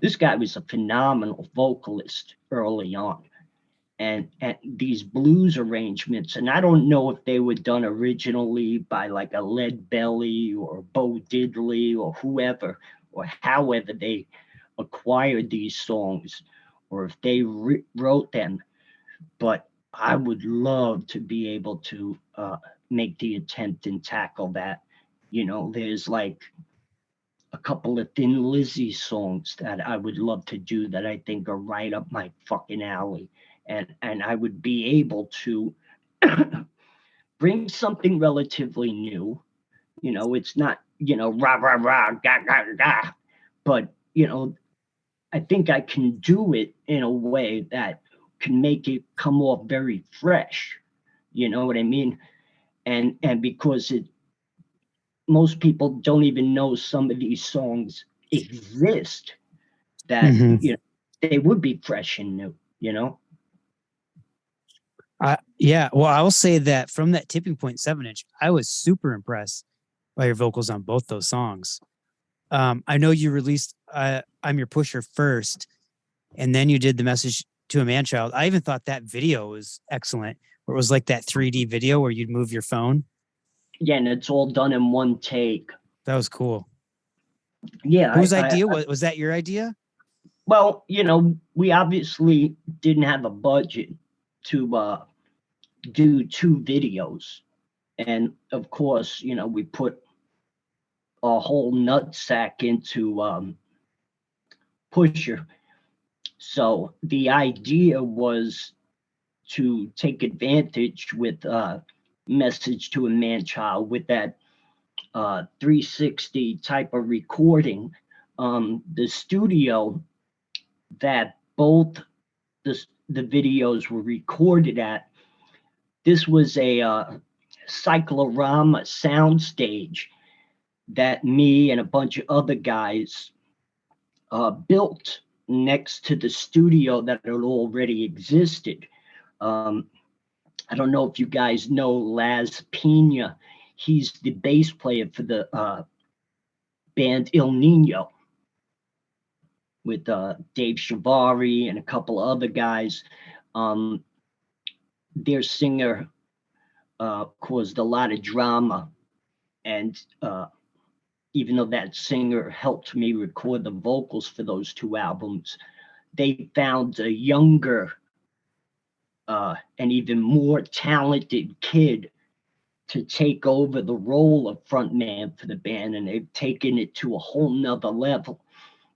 this guy was a phenomenal vocalist early on. And these blues arrangements, and I don't know if they were done originally by like a Lead Belly or Bo Diddley or whoever, or however they acquired these songs, or if they wrote them. But I would love to be able to make the attempt and tackle that. You know, there's like a couple of Thin Lizzy songs that I would love to do that I think are right up my fucking alley. And I would be able to bring something relatively new. You know, it's not, you know, rah, rah, rah, ga, ga, ga. But, you know, I think I can do it in a way that can make it come off very fresh. You know what I mean? And because most people don't even know some of these songs exist, that, you know, they would be fresh and new, you know? Yeah, well, I will say that from that Tipping Point 7-inch, I was super impressed by your vocals on both those songs. I know you released I'm Your Pusher first, and then you did The Message to a Man-Child. I even thought that video was excellent, where it was like that 3D video where you'd move your phone. Yeah, and it's all done in one take. That was cool. Yeah. Whose idea was that? Your idea? Well, you know, we obviously didn't have a budget to do two videos. And of course, you know, we put a whole nutsack into Pusher. So the idea was to take advantage with Message to a Man-Child with that 360 type of recording. The studio that both the videos were recorded at, this was a cyclorama soundstage that me and a bunch of other guys built next to the studio that had already existed. I don't know if you guys know Laz Pena. He's the bass player for the band Il Nino with Dave Shivari and a couple of other guys. Their singer caused a lot of drama, and even though that singer helped me record the vocals for those two albums, they found a younger and even more talented kid to take over the role of frontman for the band, and they've taken it to a whole nother level.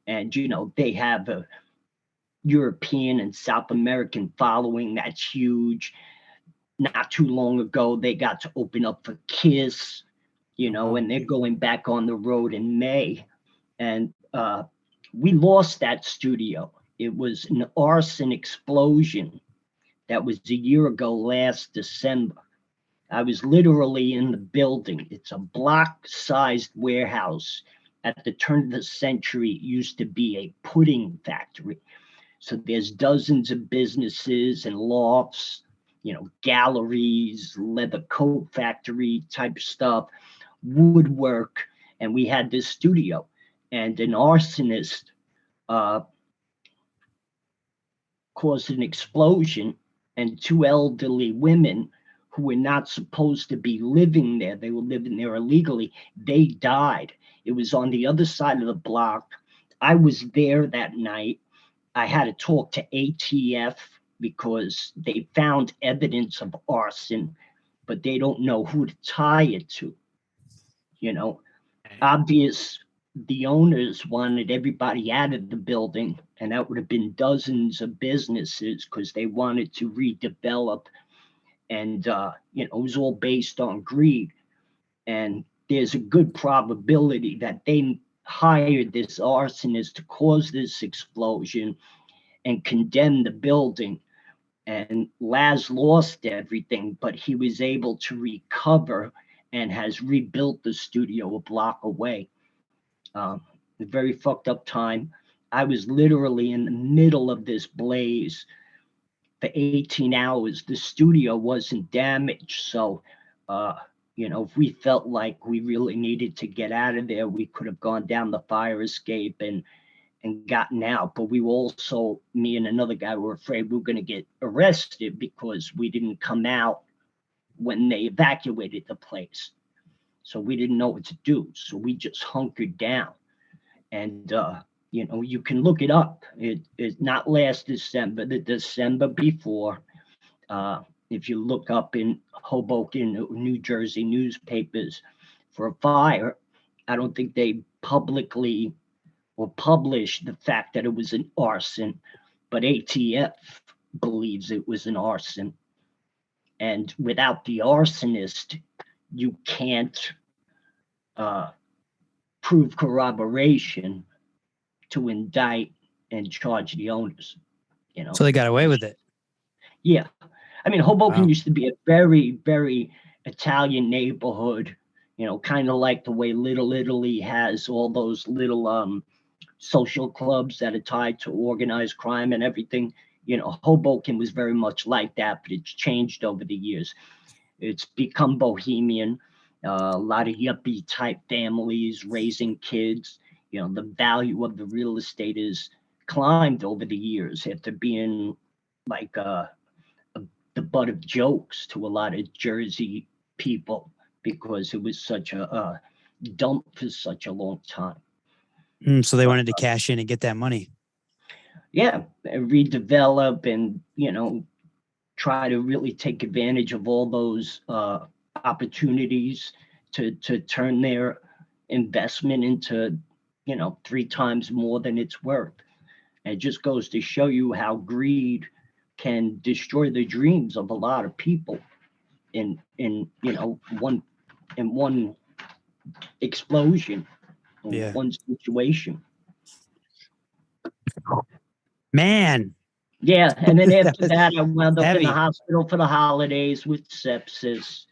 And, you know, they have a European and South American following that's huge. Not too long ago, they got to open up for Kiss, you know, and they're going back on the road in May. And we lost that studio. It was an arson explosion that was a year ago last December. I was literally in the building. It's a block-sized warehouse. At the turn of the century, it used to be a pudding factory. So there's dozens of businesses and lofts, you know, galleries, leather coat factory type stuff, woodwork, and we had this studio. And an arsonist caused an explosion, and two elderly women who were not supposed to be living there, they were living there illegally, they died. It was on the other side of the block. I was there that night. I had to talk to ATF because they found evidence of arson, but they don't know who to tie it to. You know, the owners wanted everybody out of the building, and that would have been dozens of businesses because they wanted to redevelop. And, you know, it was all based on greed. And there's a good probability that they hired this arsonist to cause this explosion and condemn the building. And Laz lost everything, but he was able to recover and has rebuilt the studio a block away. A very fucked up time. I was literally in the middle of this blaze for 18 hours. The studio wasn't damaged. So, if we felt like we really needed to get out of there, we could have gone down the fire escape and gotten out. But we were also, me and another guy were afraid we were going to get arrested because we didn't come out when they evacuated the place. So we didn't know what to do. So we just hunkered down. And, you can look it up. It's not last December, the December before. If you look up in Hoboken, New Jersey newspapers for a fire, I don't think they publicly or published the fact that it was an arson, but ATF believes it was an arson. And without the arsonist, you can't prove corroboration to indict and charge the owners. So they got away with it. Yeah. I mean, Hoboken Wow. used to be a very, very Italian neighborhood, kind of like the way Little Italy has all those little social clubs that are tied to organized crime and everything. Hoboken was very much like that, but it's changed over the years. It's become bohemian, a lot of yuppie type families raising kids. The value of the real estate is climbed over the years after being like the butt of jokes to a lot of Jersey people because it was such a dump for such a long time. So they wanted to cash in and get that money. Yeah, and redevelop and, try to really take advantage of all those opportunities to turn their investment into, 3 times more than it's worth. And it just goes to show you how greed can destroy the dreams of a lot of people in one explosion, Yeah. one situation. Man. Yeah, and then after that, I wound up heavy. in the hospital for the holidays with sepsis.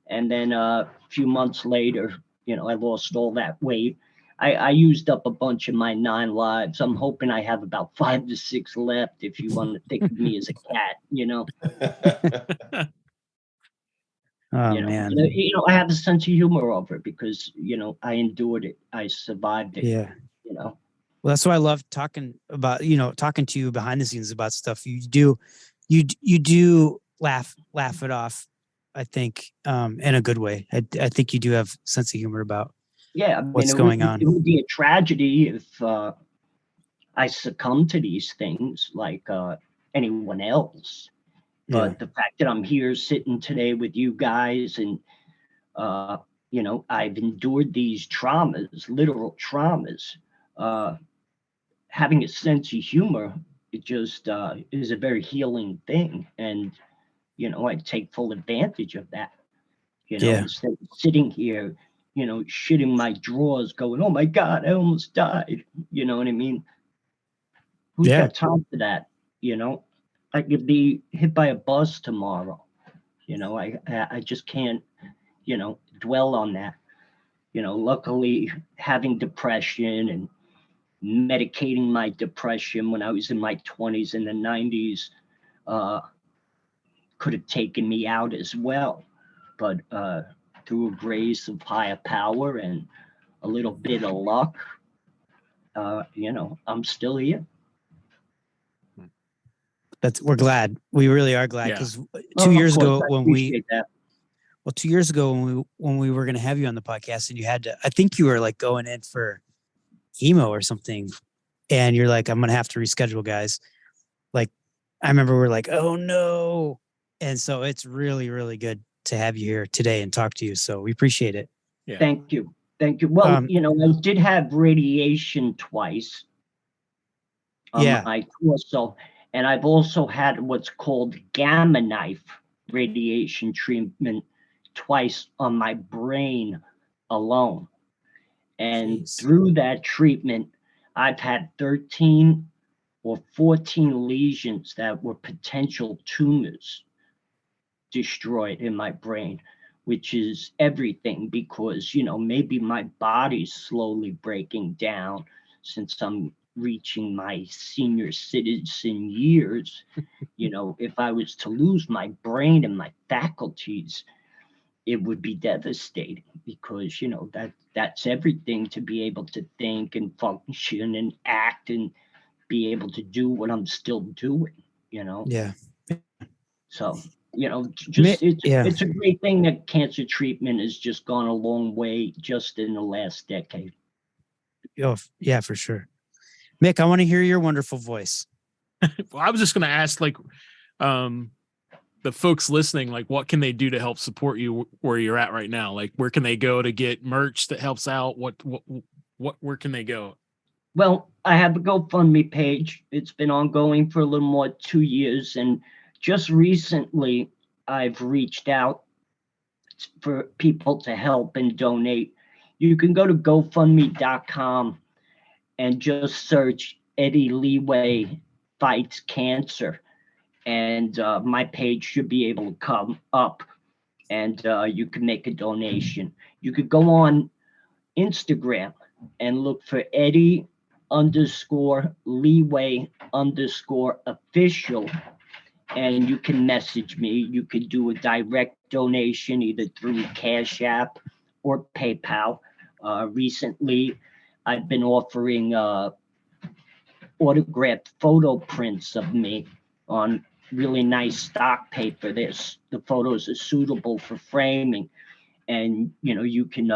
And then a few months later, I lost all that weight. I used up a bunch of my 9 lives. I'm hoping I have about 5 to 6 left if you want to think of me as a cat, Oh, man. I have a sense of humor over it because, I endured it. I survived it. Yeah. Well, that's why I love talking about, talking to you behind the scenes about stuff. You do laugh it off, I think, in a good way. I think you do have a sense of humor about what's going on. It would be a tragedy if I succumb to these things like anyone else. But the fact that I'm here sitting today with you guys and, I've endured these traumas, literal traumas, having a sense of humor, it just is a very healing thing. And, I take full advantage of that, instead of sitting here, shitting my drawers going, oh my God, I almost died. You know what I mean? Who's got time for that? I could be hit by a bus tomorrow. I just can't, dwell on that. Luckily having depression and medicating my depression when I was in my 20s and the 90s could have taken me out as well. But through a grace of higher power and a little bit of luck, I'm still here. We're glad. We really are glad because 2 years ago when we 2 years ago when we were going to have you on the podcast and you had to, I think you were like going in for chemo or something, and you're like, I'm going to have to reschedule, guys. Like, I remember we're like, oh no. And so it's really, really good to have you here today and talk to you. So we appreciate it. Yeah. Thank you. Well, I did have radiation twice on my torso, and I've also had what's called gamma knife radiation treatment twice on my brain alone. And through that treatment, I've had 13 or 14 lesions that were potential tumors destroyed in my brain, which is everything, because, you know, maybe my body's slowly breaking down since I'm reaching my senior citizen years. You know, if I was to lose my brain and my faculties, it would be devastating, because, you know, that's everything, to be able to think and function and act and be able to do what I'm still doing, you know? Yeah. So, you know, just Yeah. it's a great thing that cancer treatment has just gone a long way just in the last decade. Oh, yeah, for sure. Mick, I want to hear your wonderful voice. Well, I was just going to ask, like, the folks listening, like, what can they do to help support you where you're at right now? Like, where can they go to get merch that helps out? Where can they go? Well, I have a GoFundMe page. It's been ongoing for a little more than 2 years. And just recently, I've reached out for people to help and donate. You can go to GoFundMe.com and just search Eddie Leeway Fights Cancer. And my page should be able to come up, and you can make a donation. You could go on Instagram and look for Eddie_Leeway_official, and you can message me. You could do a direct donation either through Cash App or PayPal. Recently, I've been offering autographed photo prints of me on really nice stock paper. The photos are suitable for framing, and, you know, you can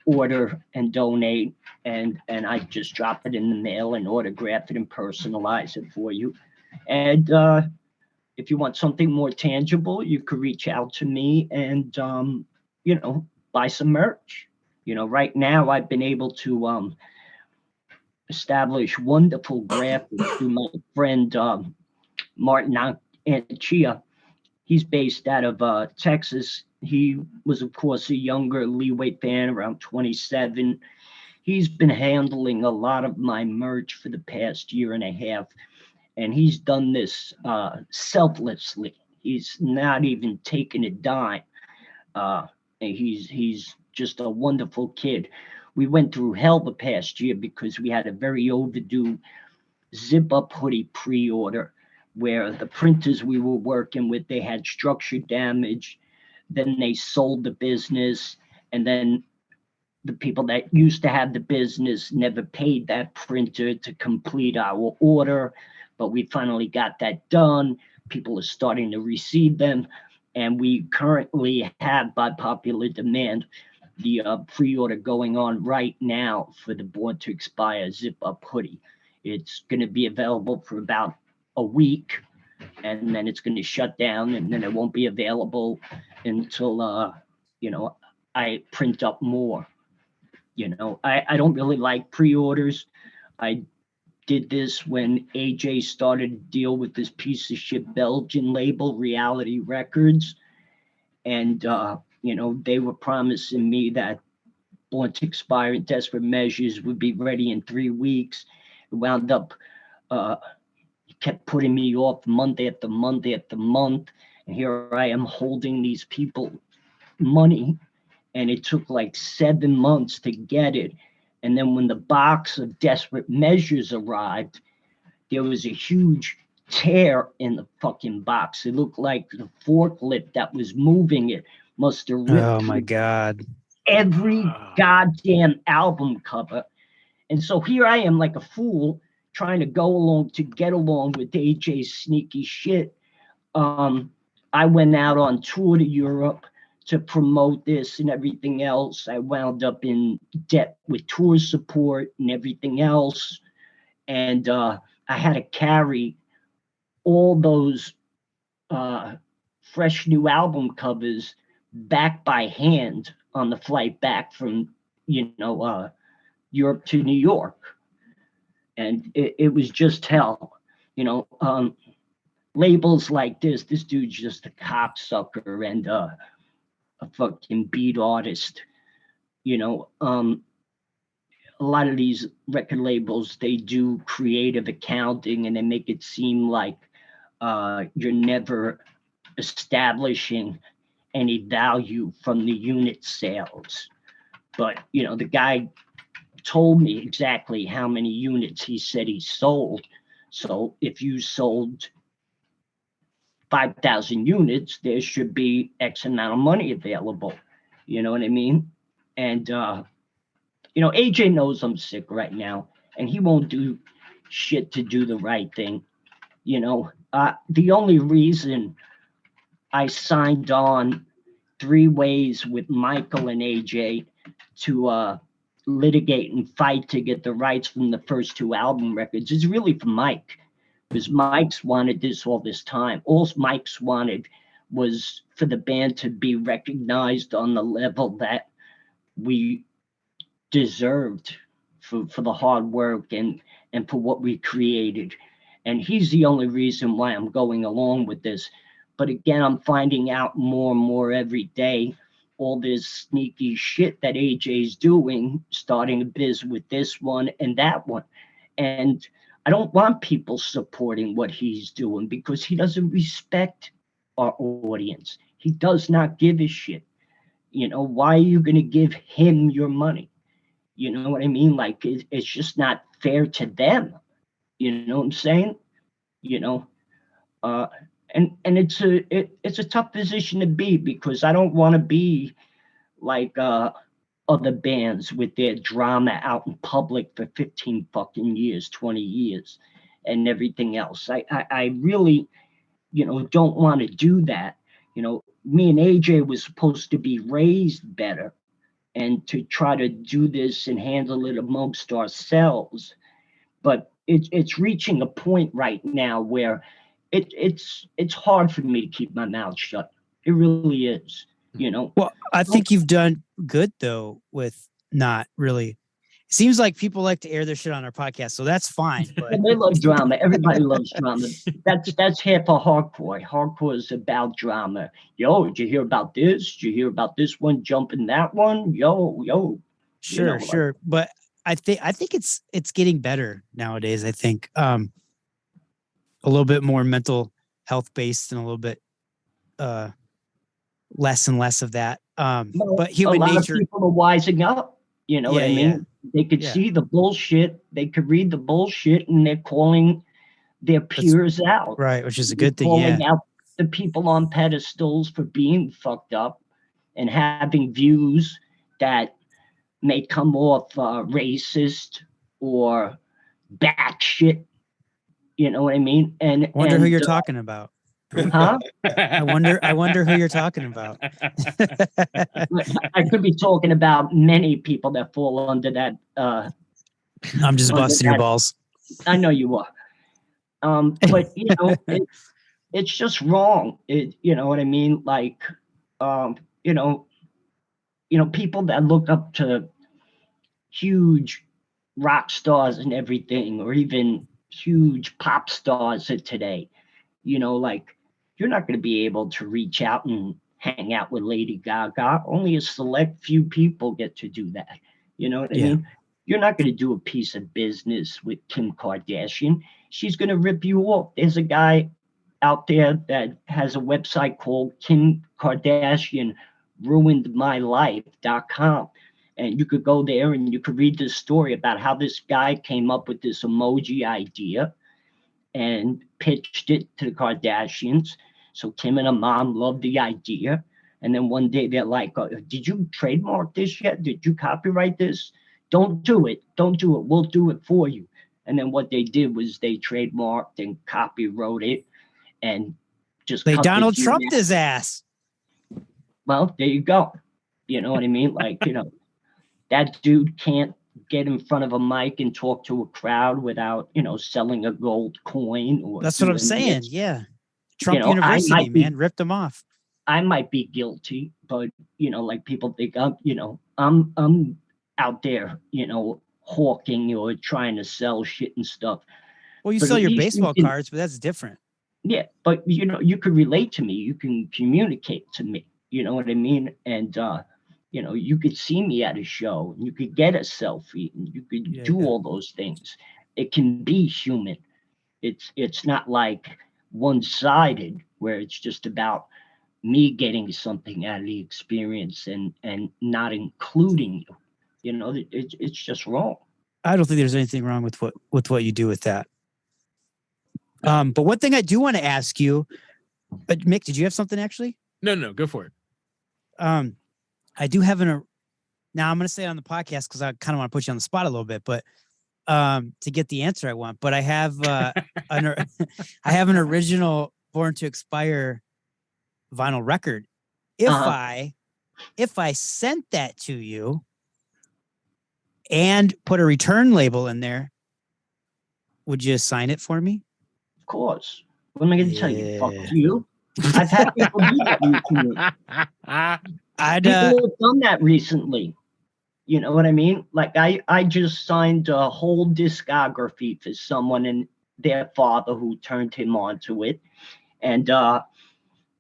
order and donate, and I just drop it in the mail and autograph it and personalize it for you. And if you want something more tangible, you could reach out to me and you know, buy some merch. You know, right now I've been able to establish wonderful graphics through my friend Martin Anchia. He's based out of Texas. He was, of course, a younger Leeway fan, around 27. He's been handling a lot of my merch for the past year and a half, and he's done this selflessly. He's not even taken a dime. He's just a wonderful kid. We went through hell the past year because we had a very overdue zip-up hoodie pre-order, where the printers we were working with, they had structure damage. Then they sold the business, and then the people that used to have the business never paid that printer to complete our order. But we finally got that done. People are starting to receive them, and we currently have, by popular demand, the pre-order going on right now for the Born to Expire zip-up hoodie. It's going to be available for about a week, and then it's going to shut down, and then it won't be available until you know, I print up more. You know, I don't really like pre-orders. I did this when AJ started to deal with this piece of shit Belgian label, Reality Records, and you know, they were promising me that Born to Expire and Desperate Measures would be ready in 3 weeks. It wound up kept putting me off month after month after month. And here I am holding these people money. And it took like 7 months to get it. And then when the box of Desperate Measures arrived, there was a huge tear in the fucking box. It looked like the forklift that was moving it must have ripped. Oh my God. Every goddamn album cover. And so here I am like a fool, trying to get along with AJ's sneaky shit. I went out on tour to Europe to promote this and everything else. I wound up in debt with tour support and everything else. And I had to carry all those fresh new album covers back by hand on the flight back from, you know, Europe to New York. And it was just hell, you know. Labels like this dude's just a cocksucker and a fucking beat artist, you know. a lot of these record labels, they do creative accounting and they make it seem like you're never establishing any value from the unit sales. But, the guy told me exactly how many units he said he sold. So if you sold 5,000 units, there should be X amount of money available. You know what I mean? And, AJ knows I'm sick right now, and he won't do shit to do the right thing. The only reason I signed on 3 ways with Michael and AJ to litigate and fight to get the rights from the first 2 album records is really for Mike, because Mike's wanted this all this time. All Mike's wanted was for the band to be recognized on the level that we deserved for the hard work and for what we created. And he's the only reason why I'm going along with this. But again, I'm finding out more and more every day all this sneaky shit that AJ's doing, starting a biz with this one and that one. And I don't want people supporting what he's doing because he doesn't respect our audience. He does not give a shit. Why are you going to give him your money? You know what I mean? Like, it's just not fair to them. You know what I'm saying? And it's a tough position to be, because I don't want to be like other bands with their drama out in public for 15 fucking years, 20 years, and everything else. I really, don't want to do that. Me and AJ was supposed to be raised better and to try to do this and handle it amongst ourselves. But it's reaching a point right now where it's hard for me to keep my mouth shut. It really is, Well, I think you've done good though with not really. It seems like people like to air their shit on our podcast, so that's fine. But they love drama. Everybody loves drama. That's half of hardcore. Hardcore is about drama. Yo, did you hear about this? Did you hear about this one jumping that one? Yo. Sure. But I think it's getting better nowadays. I think a little bit more mental health based and a little bit less and less of that. But human nature. Of people are wising up. You know what I mean? Yeah. They could see the bullshit. They could read the bullshit, and they're calling their peers out. Right, which is a good thing. Calling out the people on pedestals for being fucked up and having views that may come off racist or batshit. You know what I mean? And I wonder who you're talking about. Huh? I wonder who you're talking about. I could be talking about many people that fall under that. I'm just busting your balls. I know you are. But it's just wrong. You know what I mean? Like, people that look up to huge rock stars and everything, or even huge pop stars of today, like, you're not going to be able to reach out and hang out with Lady Gaga. Only a select few people get to do that. You know what I mean? You're not going to do a piece of business with Kim Kardashian. She's going to rip you off. There's a guy out there that has a website called Kim Kardashian Ruined My Life.com. And you could go there and you could read this story about how this guy came up with this emoji idea and pitched it to the Kardashians. So Kim and her mom loved the idea. And then one day they're like, did you trademark this yet? Did you copyright this? Don't do it. Don't do it. We'll do it for you. And then what they did was they trademarked and copywrote it and just they Donald Trumped his ass. Well, there you go. You know what I mean? Like, that dude can't get in front of a mic and talk to a crowd without, selling a gold coin. Or that's what I'm saying. This. Yeah. Trump University, man, ripped them off. I might be guilty, but, like people think I'm out there, hawking or trying to sell shit and stuff. Well, you sell your baseball cards, but that's different. Yeah. But, you could relate to me. You can communicate to me. You know what I mean? And, You could see me at a show, and you could get a selfie, and you could do all those things. It can be human. It's not like one-sided where it's just about me getting something out of the experience and not including you. It's just wrong. I don't think there's anything wrong with what you do with that. But one thing I do want to ask you, Mick, did you have something actually? No, go for it. I do have now I'm going to say it on the podcast because I kind of want to put you on the spot a little bit, but to get the answer I want. But I have I have an original Born to Expire vinyl record. If I sent that to you and put a return label in there, would you sign it for me? Of course. What am I going to tell you? Fuck you. I've had people do that recently. People have done that recently. You know what I mean? Like I just signed a whole discography for someone and their father who turned him on to it. And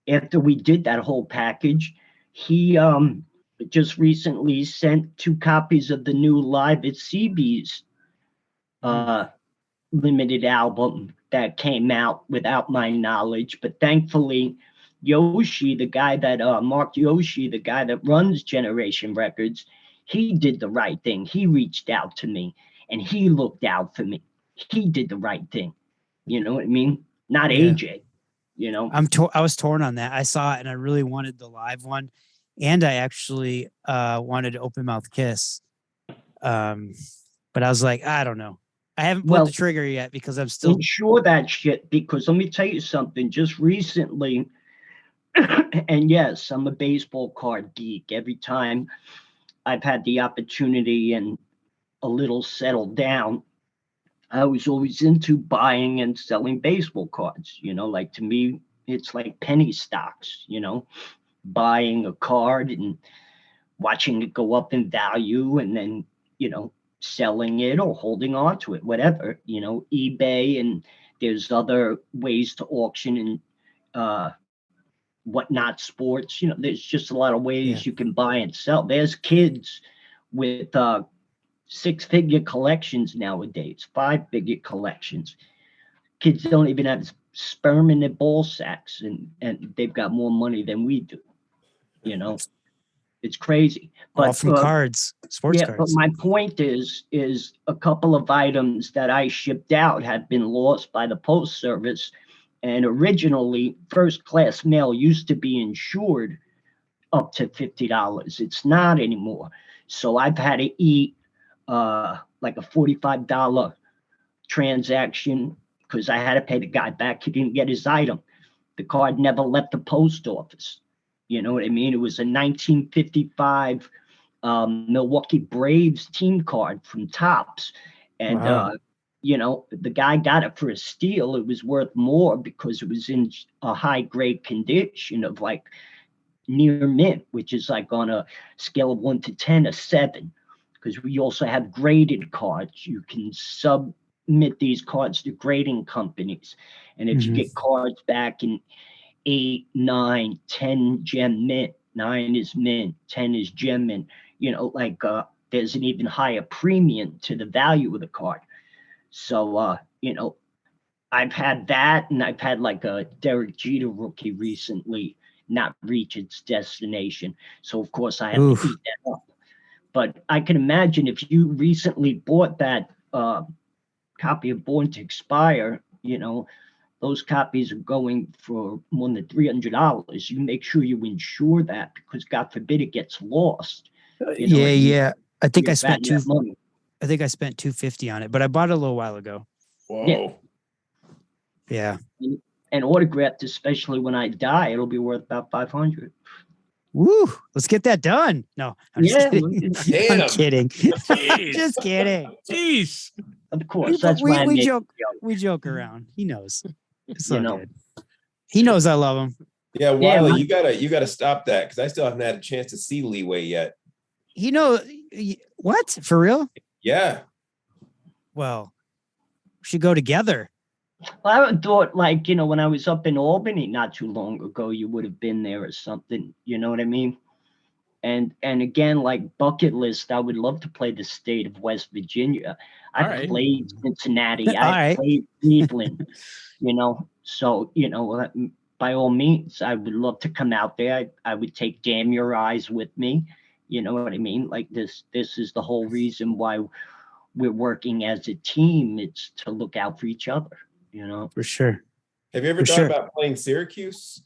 after we did that whole package, he just recently sent 2 copies of the new Live at CB's limited album that came out without my knowledge. But thankfully, Yoshi, the guy that Mark Yoshi, the guy that runs Generation Records, he did the right thing. He reached out to me and he looked out for me. He did the right thing. You know what I mean? Not AJ. I was torn on that. I saw it and I really wanted the live one, and I actually wanted Open Mouth Kiss. But I was like, I don't know. I haven't pulled the trigger yet because I'm still insure that shit. Because let me tell you something. Just recently, and yes, I'm a baseball card geek. Every time I've had the opportunity and a little settled down, I was always into buying and selling baseball cards. Like to me, it's like penny stocks, buying a card and watching it go up in value and then, selling it or holding on to it, whatever, eBay, and there's other ways to auction and whatnot sports. There's just a lot of ways you can buy and sell. There's kids with 6-figure collections nowadays, 5-figure collections. Kids don't even have sperm in their ball sacks, and they've got more money than we do. It's crazy. But all from cards, sports cards. But my point is a couple of items that I shipped out have been lost by the post service. And originally, first class mail used to be insured up to $50. It's not anymore. So I've had to eat like a $45 transaction because I had to pay the guy back. He didn't get his item. The card never left the post office. You know what I mean? It was a 1955 Milwaukee Braves team card from Topps. And, the guy got it for a steal. It was worth more because it was in a high grade condition of like near mint, which is like on a scale of 1 to 10, a 7. Because we also have graded cards. You can submit these cards to grading companies. And if you get cards back in 8, 9, 10 gem mint, 9 is mint, 10 is gem mint, there's an even higher premium to the value of the card. So, I've had that, and I've had like a Derek Jeter rookie recently not reach its destination. So, of course, I have to eat that up. But I can imagine if you recently bought that copy of Born to Expire, those copies are going for more than $300. You make sure you insure that because God forbid it gets lost. I think I spent $250 on it, but I bought it a little while ago. Whoa. Yeah. And autographed, especially when I die, it'll be worth about $500. Woo! Let's get that done. No, I'm just kidding. Damn. I'm kidding. Just kidding. Jeez. Of course, that's why we joke. We joke around. He knows. It's so know. good. He knows I love him. Yeah, Wiley, you gotta stop that because I still haven't had a chance to see Leeway yet. He knows what? For real? Yeah. Well, we should go together. Well, I thought, when I was up in Albany not too long ago, you would have been there or something. You know what I mean? And again, like bucket list, I would love to play the state of West Virginia. I played Cincinnati. I played Cleveland. So by all means, I would love to come out there. I would take Damn Your Eyes with me. You know what I mean? Like this is the whole reason why we're working as a team. It's to look out for each other. For sure. Have you ever thought about playing Syracuse?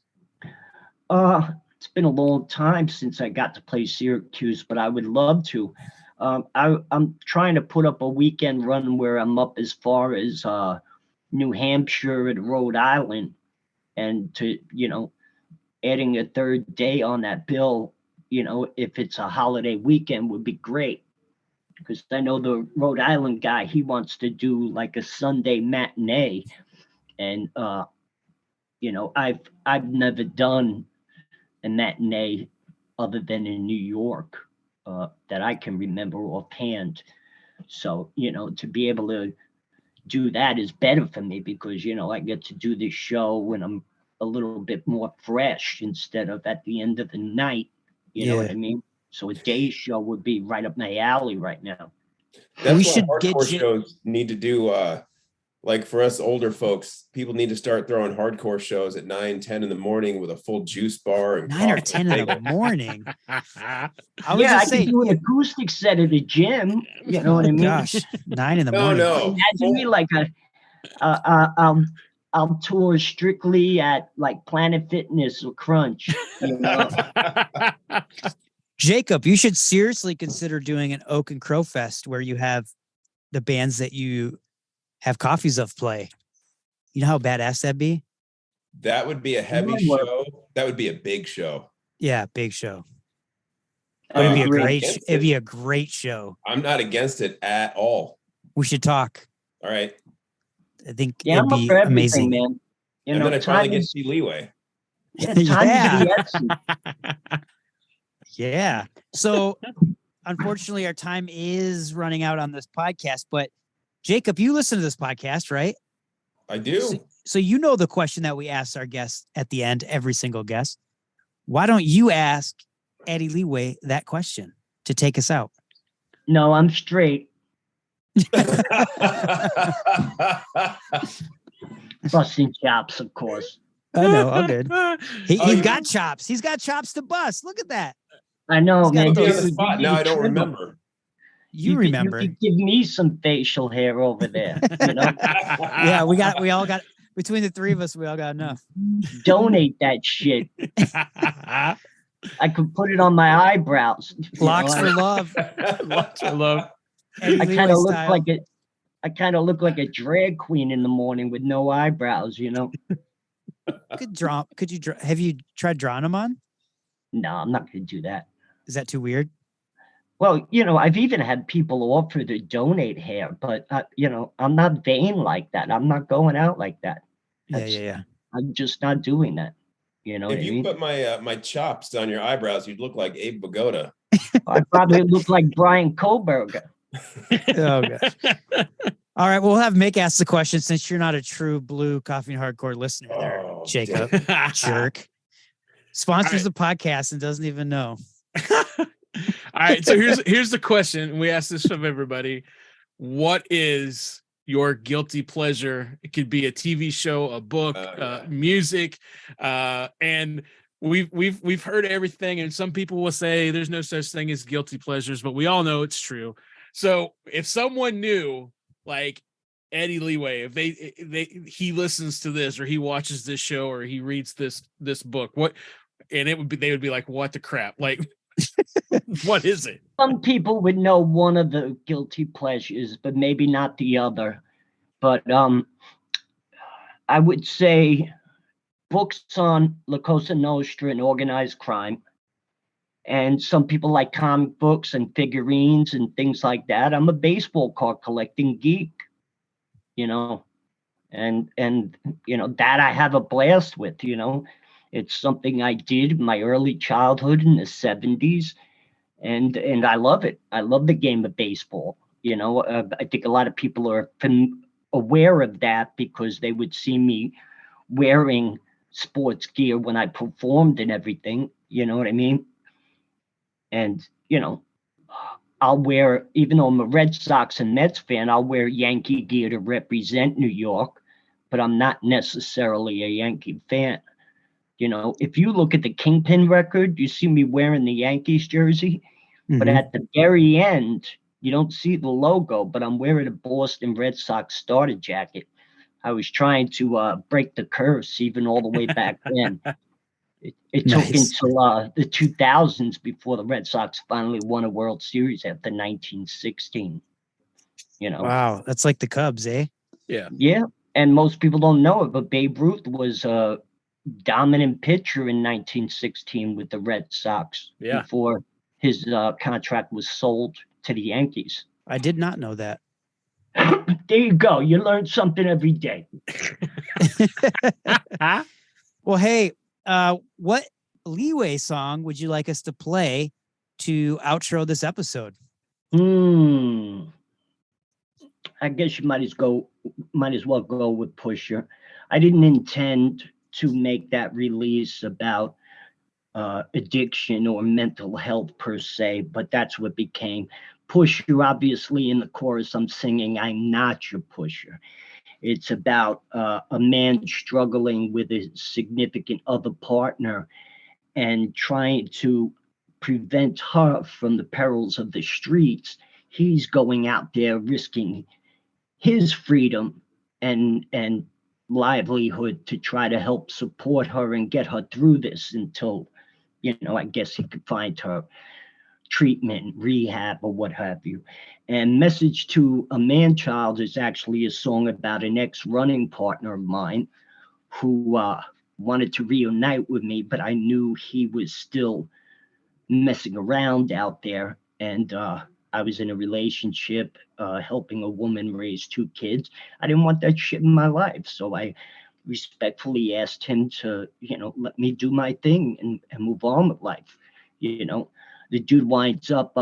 It's been a long time since I got to play Syracuse, but I would love to. I'm trying to put up a weekend run where I'm up as far as New Hampshire and Rhode Island, and to adding a third day on that bill, if it's a holiday weekend, would be great. Because I know the Rhode Island guy, he wants to do like a Sunday matinee, and I've never done a matinee other than in New York that I can remember offhand. So to be able to do that is better for me because I get to do this show when I'm a little bit more fresh instead of at the end of the night. You know what I mean? So a day show would be right up my alley right now. That's what hardcore shows need to do. Like for us older folks, people need to start throwing hardcore shows at 9, 10 in the morning with a full juice bar and 9 or 10 in the morning. I can do an acoustic set at the gym. You know what I mean? Gosh, 9 in the morning. No. Imagine me like I'll tour strictly at like Planet Fitness or Crunch. Jacob, you should seriously consider doing an Oak and Crow Fest where you have the bands that you have coffees of play. You know how badass that'd be? That would be a heavy show. That would be a big show. Yeah, big show. It'd be a great show. I'm not against it at all. We should talk. All right. I think it'd be amazing, man. And then I probably get to see Leeway. Yeah. So unfortunately, our time is running out on this podcast, but Jacob, you listen to this podcast, right? I do. So you know the question that we ask our guests at the end, every single guest. Why don't you ask Eddie Leeway that question to take us out? No, I'm straight. Busting chops, of course. I know, I'm good. He's got chops. He's got chops to bust. Look at that. I know, man. Now I don't remember. You remember? You could give me some facial hair over there. Yeah, we all got between the three of us. We all got enough. Donate that shit. I could put it on my eyebrows. Locks for love. Locks for love. I kind of look like a drag queen in the morning with no eyebrows. Have you tried drawing them on? No, I'm not going to do that. Is that too weird? Well, I've even had people offer to donate hair, but I'm not vain like that. I'm not going out like that. Yeah. I'm just not doing that. If you put my chops on your eyebrows, you'd look like Abe Vigoda. I probably look like Brian Kohlberger. Oh gosh. All right, we'll have Mick ask the question since you're not a true blue coffee and hardcore listener there, Jacob. Jerk. Sponsors the podcast and doesn't even know. All right, so here's the question. We ask this of everybody. What is your guilty pleasure? It could be a TV show, a book, music, and we've heard everything. And some people will say there's no such thing as guilty pleasures, but we all know it's true. So if someone knew, like Eddie Leeway, if he listens to this or he watches this show or he reads this book, they would be like, what the crap? Like, what is it? Some people would know one of the guilty pleasures, but maybe not the other. But I would say books on La Cosa Nostra and organized crime. And some people like comic books and figurines and things like that. I'm a baseball card collecting geek, and that I have a blast with, It's something I did in my early childhood in the 70s. And I love it. I love the game of baseball. I think a lot of people are aware of that because they would see me wearing sports gear when I performed and everything. You know what I mean? And, I'll wear, even though I'm a Red Sox and Mets fan, I'll wear Yankee gear to represent New York, but I'm not necessarily a Yankee fan. If you look at the Kingpin record, you see me wearing the Yankees jersey, but at the very end, you don't see the logo, but I'm wearing a Boston Red Sox starter jacket. I was trying to break the curse even all the way back then. It took until the 2000s before the Red Sox finally won a World Series after 1916. Wow, that's like the Cubs, eh? Yeah. Yeah, and most people don't know it, but Babe Ruth was a dominant pitcher in 1916 with the Red Sox before his contract was sold to the Yankees. I did not know that. There you go. You learn something every day. Well, hey, what Leeway song would you like us to play to outro this episode? I guess you might as well go with Pusher. I didn't intend to make that release about addiction or mental health per se, but that's what became. Pusher, obviously, in the chorus, I'm singing, I'm not your pusher. It's about a man struggling with a significant other partner and trying to prevent her from the perils of the streets. He's going out there risking his freedom and livelihood to try to help support her and get her through this until, I guess he could find her treatment, rehab, or what have you. And Message to a Man-Child is actually a song about an ex-running partner of mine who wanted to reunite with me, but I knew he was still messing around out there. And I was in a relationship helping a woman raise 2 kids. I didn't want that shit in my life. So I respectfully asked him to, let me do my thing and move on with life. The dude winds up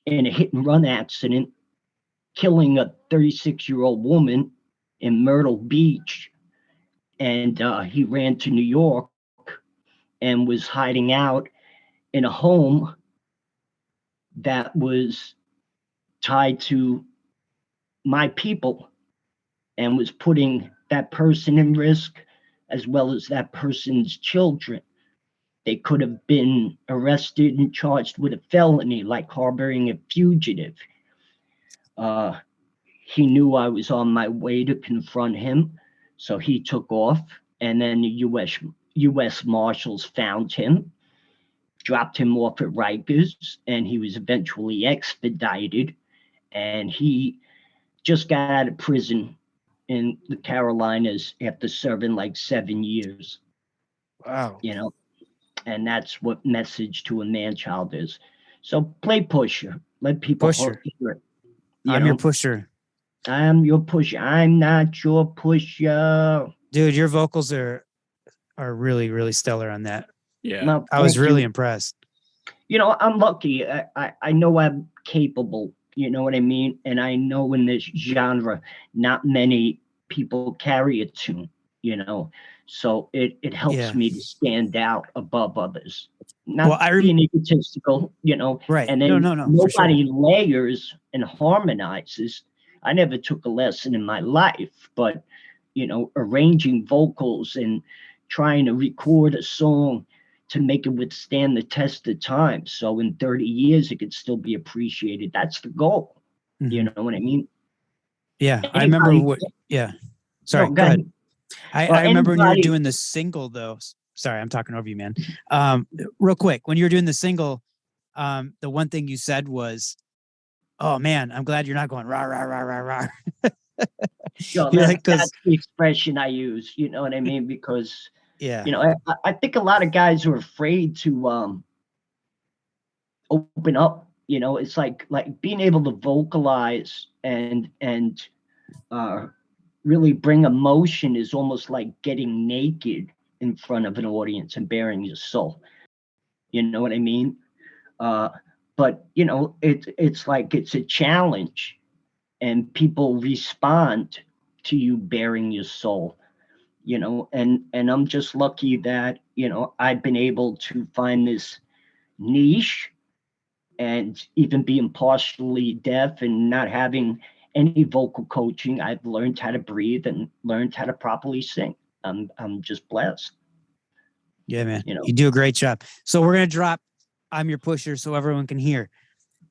in a hit and run accident, killing a 36-year-old woman in Myrtle Beach. And he ran to New York and was hiding out in a home that was tied to my people and was putting that person in risk as well as that person's children. They could have been arrested and charged with a felony like harboring a fugitive. He knew I was on my way to confront him, so he took off, and then the U.S. Marshals found him, dropped him off at Rikers, and he was eventually extradited, and he just got out of prison in the Carolinas after serving like 7 years. Wow. And that's what Message to a Man-Child is. So play Pusher. Let people hear it. I'm your pusher. I'm your pusher. I'm not your pusher. Dude, your vocals are really, really stellar on that. Yeah. No, I was really impressed. I'm lucky. I know I'm capable. You know what I mean? And I know in this genre, not many people carry a tune, So it helps me to stand out above others. Not being egotistical, Right. And then no, nobody layers and harmonizes. I never took a lesson in my life, but arranging vocals and trying to record a song to make it withstand the test of time. So in 30 years, it could still be appreciated. That's the goal. Mm-hmm. You know what I mean? Yeah. I remember Sorry, No, go ahead. I remember when you were anybody- doing the single though. Sorry, I'm talking over you, man. Real quick, when you were doing the single, the one thing you said was, "Oh man, I'm glad you're not going rah rah rah rah rah." That's the expression I use. You know what I mean? Because I think a lot of guys are afraid to open up. It's like being able to vocalize and really bring emotion is almost like getting naked in front of an audience and bearing your soul. You know what I mean? But it's like it's a challenge, and people respond to you bearing your soul. And I'm just lucky that I've been able to find this niche, and even being partially deaf and not having any vocal coaching, I've learned how to breathe and learned how to properly sing. I'm just blessed. Yeah, man. You do a great job. So we're gonna drop "I'm Your Pusher" so everyone can hear.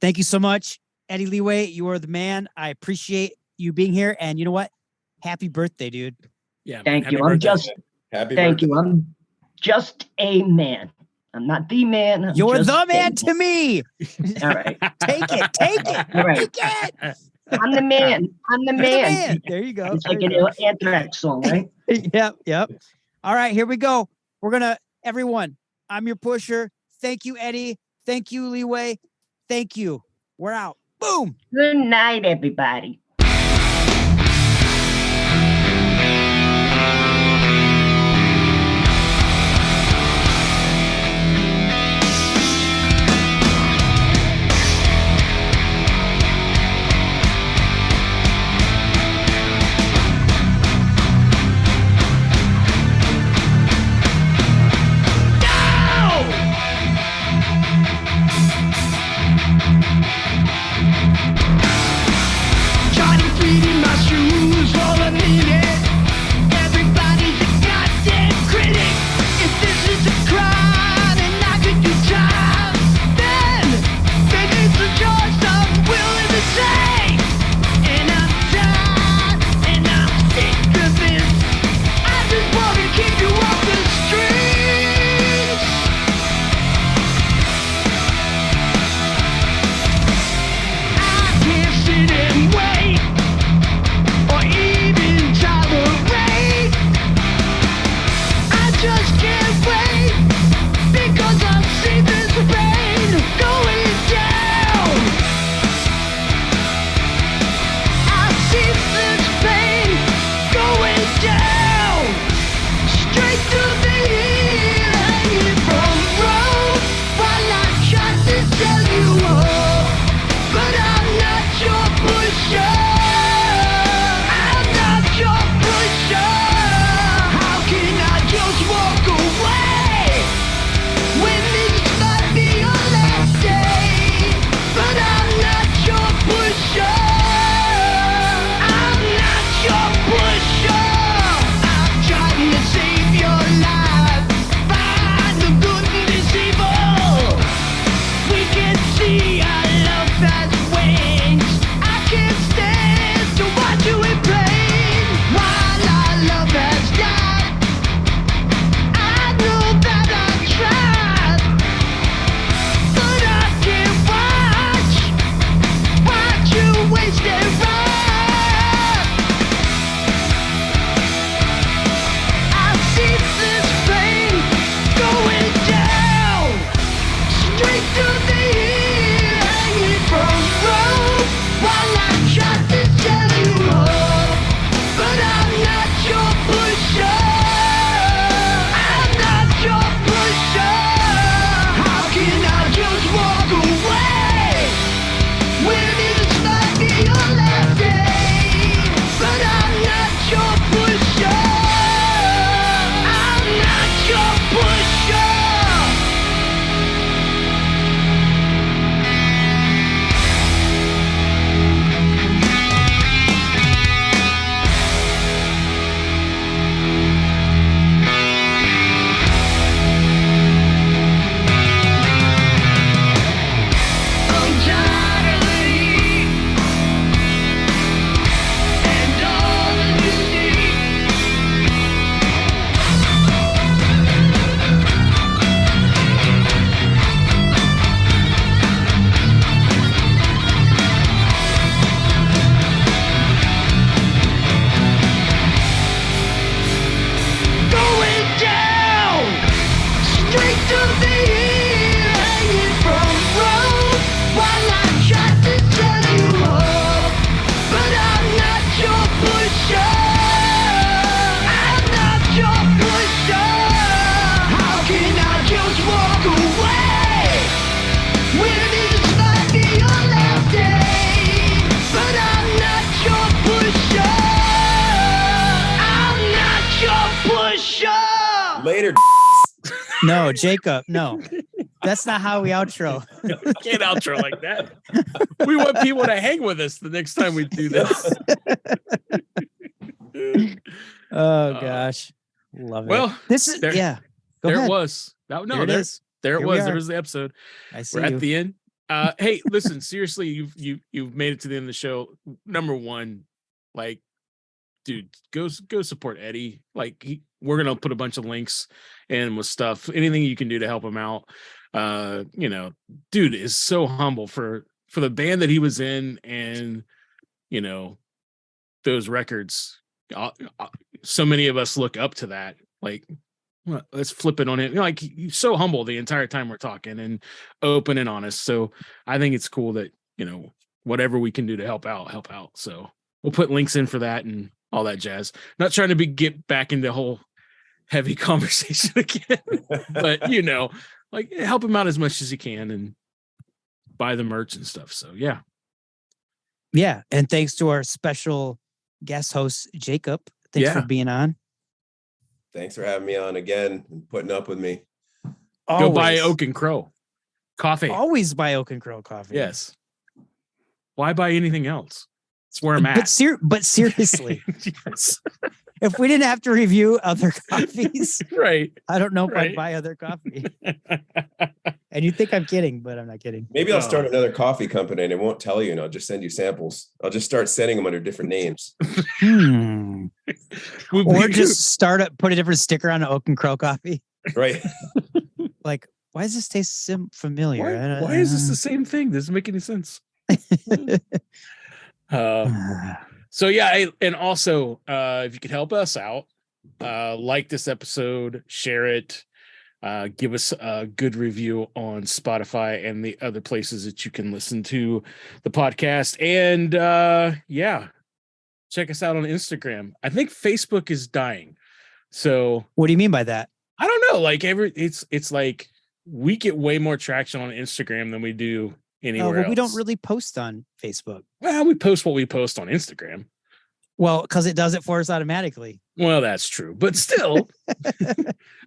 Thank you so much, Eddie Leeway. You are the man. I appreciate you being here. And you know what? Happy birthday, dude. Yeah. Thank you. Happy Thank birthday. you. I'm just a man. I'm not the man. You're the man to me. All right. Take it. Take it. All right. Take it. I'm the man. I'm the You're man. There you go. It's There like you an Anthrax song, right? go. Yep. All right, here we go. We're gonna, everyone, I'm your pusher. Thank you, Eddie. Thank you, Leeway. Thank you. We're out. Boom. Good night, everybody. Later. No, Jacob, no. That's not how we outro. We can't outro like that. We want people to hang with us the next time we do this. Oh gosh. Love it. Well, this is there, yeah. Go there ahead. it was. No, There it is. There it Here we was. are. There was the episode. I see We're you. at the end. Hey, listen, seriously, you've made it to the end of the show. Number one, like, dude, go support Eddie. Like, we're gonna put a bunch of links in with stuff. Anything you can do to help him out. Dude is so humble for the band that he was in, and those records. So many of us look up to that. Like, well, let's flip it on him. Like, he's so humble the entire time we're talking and open and honest. So I think it's cool that, whatever we can do to help out. So we'll put links in for that and all that jazz. Not trying to get back into the whole heavy conversation again, but like, help him out as much as you can and buy the merch and stuff. So yeah. Yeah. And thanks to our special guest host, Jacob. Thanks for being on. Thanks for having me on again and putting up with me. Go buy Oak and Crow coffee. Always buy Oak and Crow coffee. Yes. Why buy anything else? It's where I'm at. But seriously, yes. If we didn't have to review other coffees, right? I don't know if I'd buy other coffee. And you think I'm kidding, but I'm not kidding. Maybe I'll start another coffee company and it won't tell you, and I'll just send you samples. I'll just start sending them under different names. Or just put a different sticker on an Oak and Crow coffee. Right. Like, why does this taste familiar? Why is this the same thing? Doesn't make any sense. So yeah, and also if you could help us out, like this episode, share it, give us a good review on Spotify and the other places that you can listen to the podcast, and check us out on Instagram. I think Facebook is dying. So what do you mean by that? I don't know. Like it's like we get way more traction on Instagram than we do anywhere else. We don't really post on Facebook. Well, we post what we post on Instagram. Well, because it does it for us automatically. Well, that's true, but still,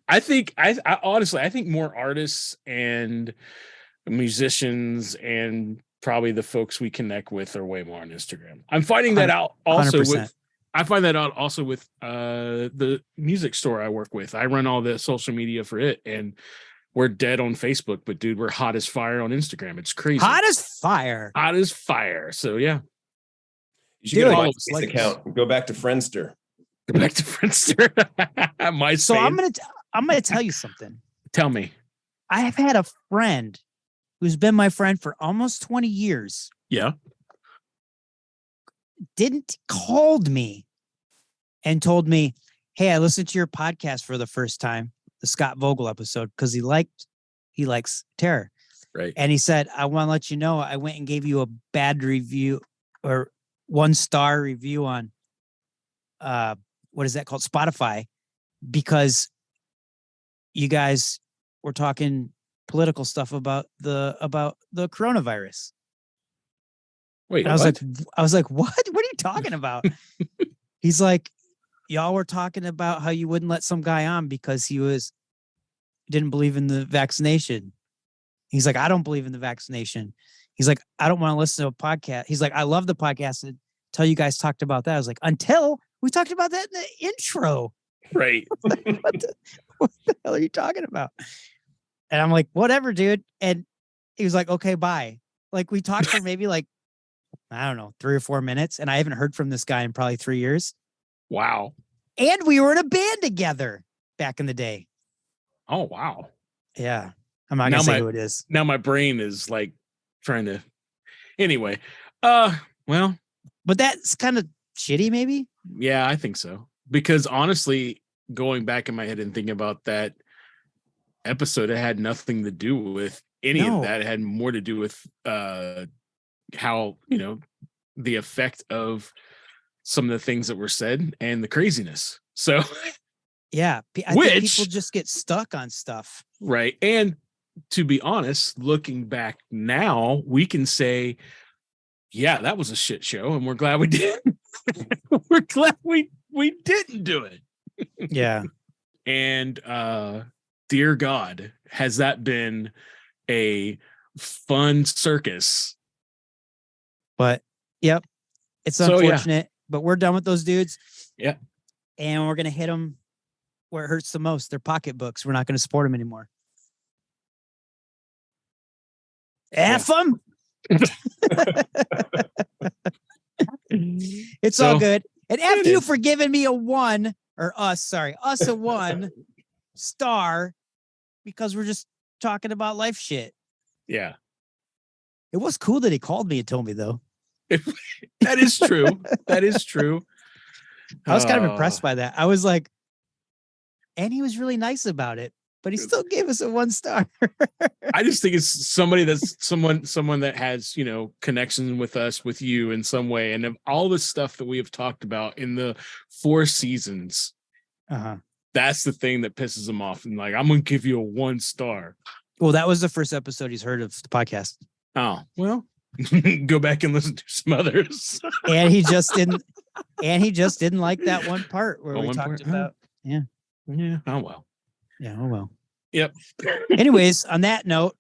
I honestly, I think more artists and musicians and probably the folks we connect with are way more on Instagram. I'm finding that out also 100%. I find that out also with the music store I work with. I run all the social media for it, and we're dead on Facebook, but dude, we're hot as fire on Instagram. It's crazy. Hot as fire. Hot as fire. So yeah. You should get a MySpace account and go back to Friendster. Go back to Friendster. MySpace. So I'm gonna tell you something. Tell me. I have had a friend who's been my friend for almost 20 years. Yeah. Called me and told me, hey, I listened to your podcast for the first time, the Scott Vogel episode, because he likes Terror. Right. And he said, I want to let you know, I went and gave you a bad review or 1-star review on what is that called? Spotify, because you guys were talking political stuff about the coronavirus. Wait, I was like, what? What are you talking about? He's like, y'all were talking about how you wouldn't let some guy on because he didn't believe in the vaccination. He's like, I don't believe in the vaccination. He's like, I don't want to listen to a podcast. He's like, I love the podcast until you guys talked about that. I was like, until we talked about that in the intro. Right. what the hell are you talking about? And I'm like, whatever, dude. And he was like, okay, bye. Like, we talked for maybe like, I don't know, 3 or 4 minutes. And I haven't heard from this guy in probably 3 years. Wow. And we were in a band together back in the day. Oh, wow. Yeah. I'm not going to say who it is. Now my brain is like trying to, anyway, well, but that's kind of shitty, maybe. Yeah, I think so. Because honestly, going back in my head and thinking about that episode, it had nothing to do with any of that. It had more to do with how, the effect of some of the things that were said and the craziness. So yeah, I think people just get stuck on stuff. Right. And to be honest, looking back now, we can say, yeah, that was a shit show, and we're glad we did. We're glad we didn't do it. Yeah. And dear God, has that been a fun circus. But yep, it's unfortunate, but we're done with those dudes. Yeah. And we're going to hit them where it hurts the most, their pocketbooks. We're not going to support them anymore. F them. It's all good. And after you for giving me a 1 or us a 1 star because we're just talking about life shit. Yeah. It was cool that he called me and told me though. That is true. That is true. I was kind of impressed by that. I was like, and he was really nice about it, but he still gave us a 1 star. I just think it's somebody that's someone that has, connections with us, with you in some way. And of all the stuff that we have talked about in the 4 seasons, that's the thing that pisses him off. And like, I'm going to give you a 1 star. Well, that was the first episode he's heard of the podcast. Oh, well, go back and listen to some others. And he just didn't like that one part where we talked about. Yeah. Oh, well. Yeah. Oh, well. Yep. Anyways, on that note,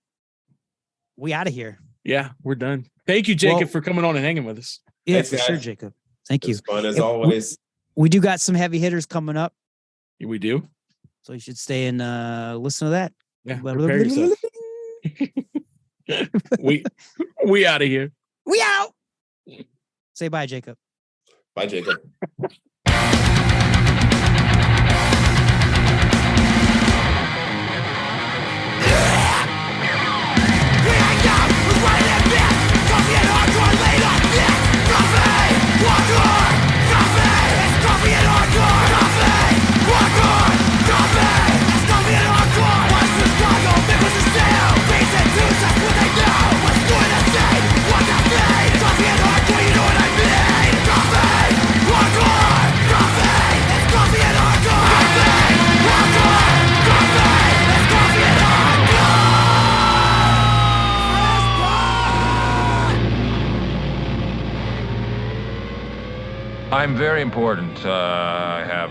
we out of here. Yeah, we're done. Thank you, Jacob, for coming on and hanging with us. Yeah, Thanks, for guys. sure, Jacob. Thank you. It's fun as always. We do got some heavy hitters coming up. We do. So you should stay and listen to that. Yeah, prepare yourself. we out of here. We out. Say bye, Jacob. Bye, Jacob. I'm very important. I have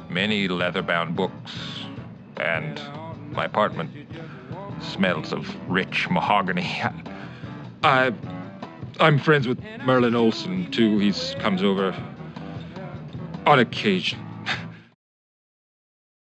many leather-bound books, and my apartment smells of rich mahogany. I'm friends with Merlin Olsen, too. He comes over on occasion.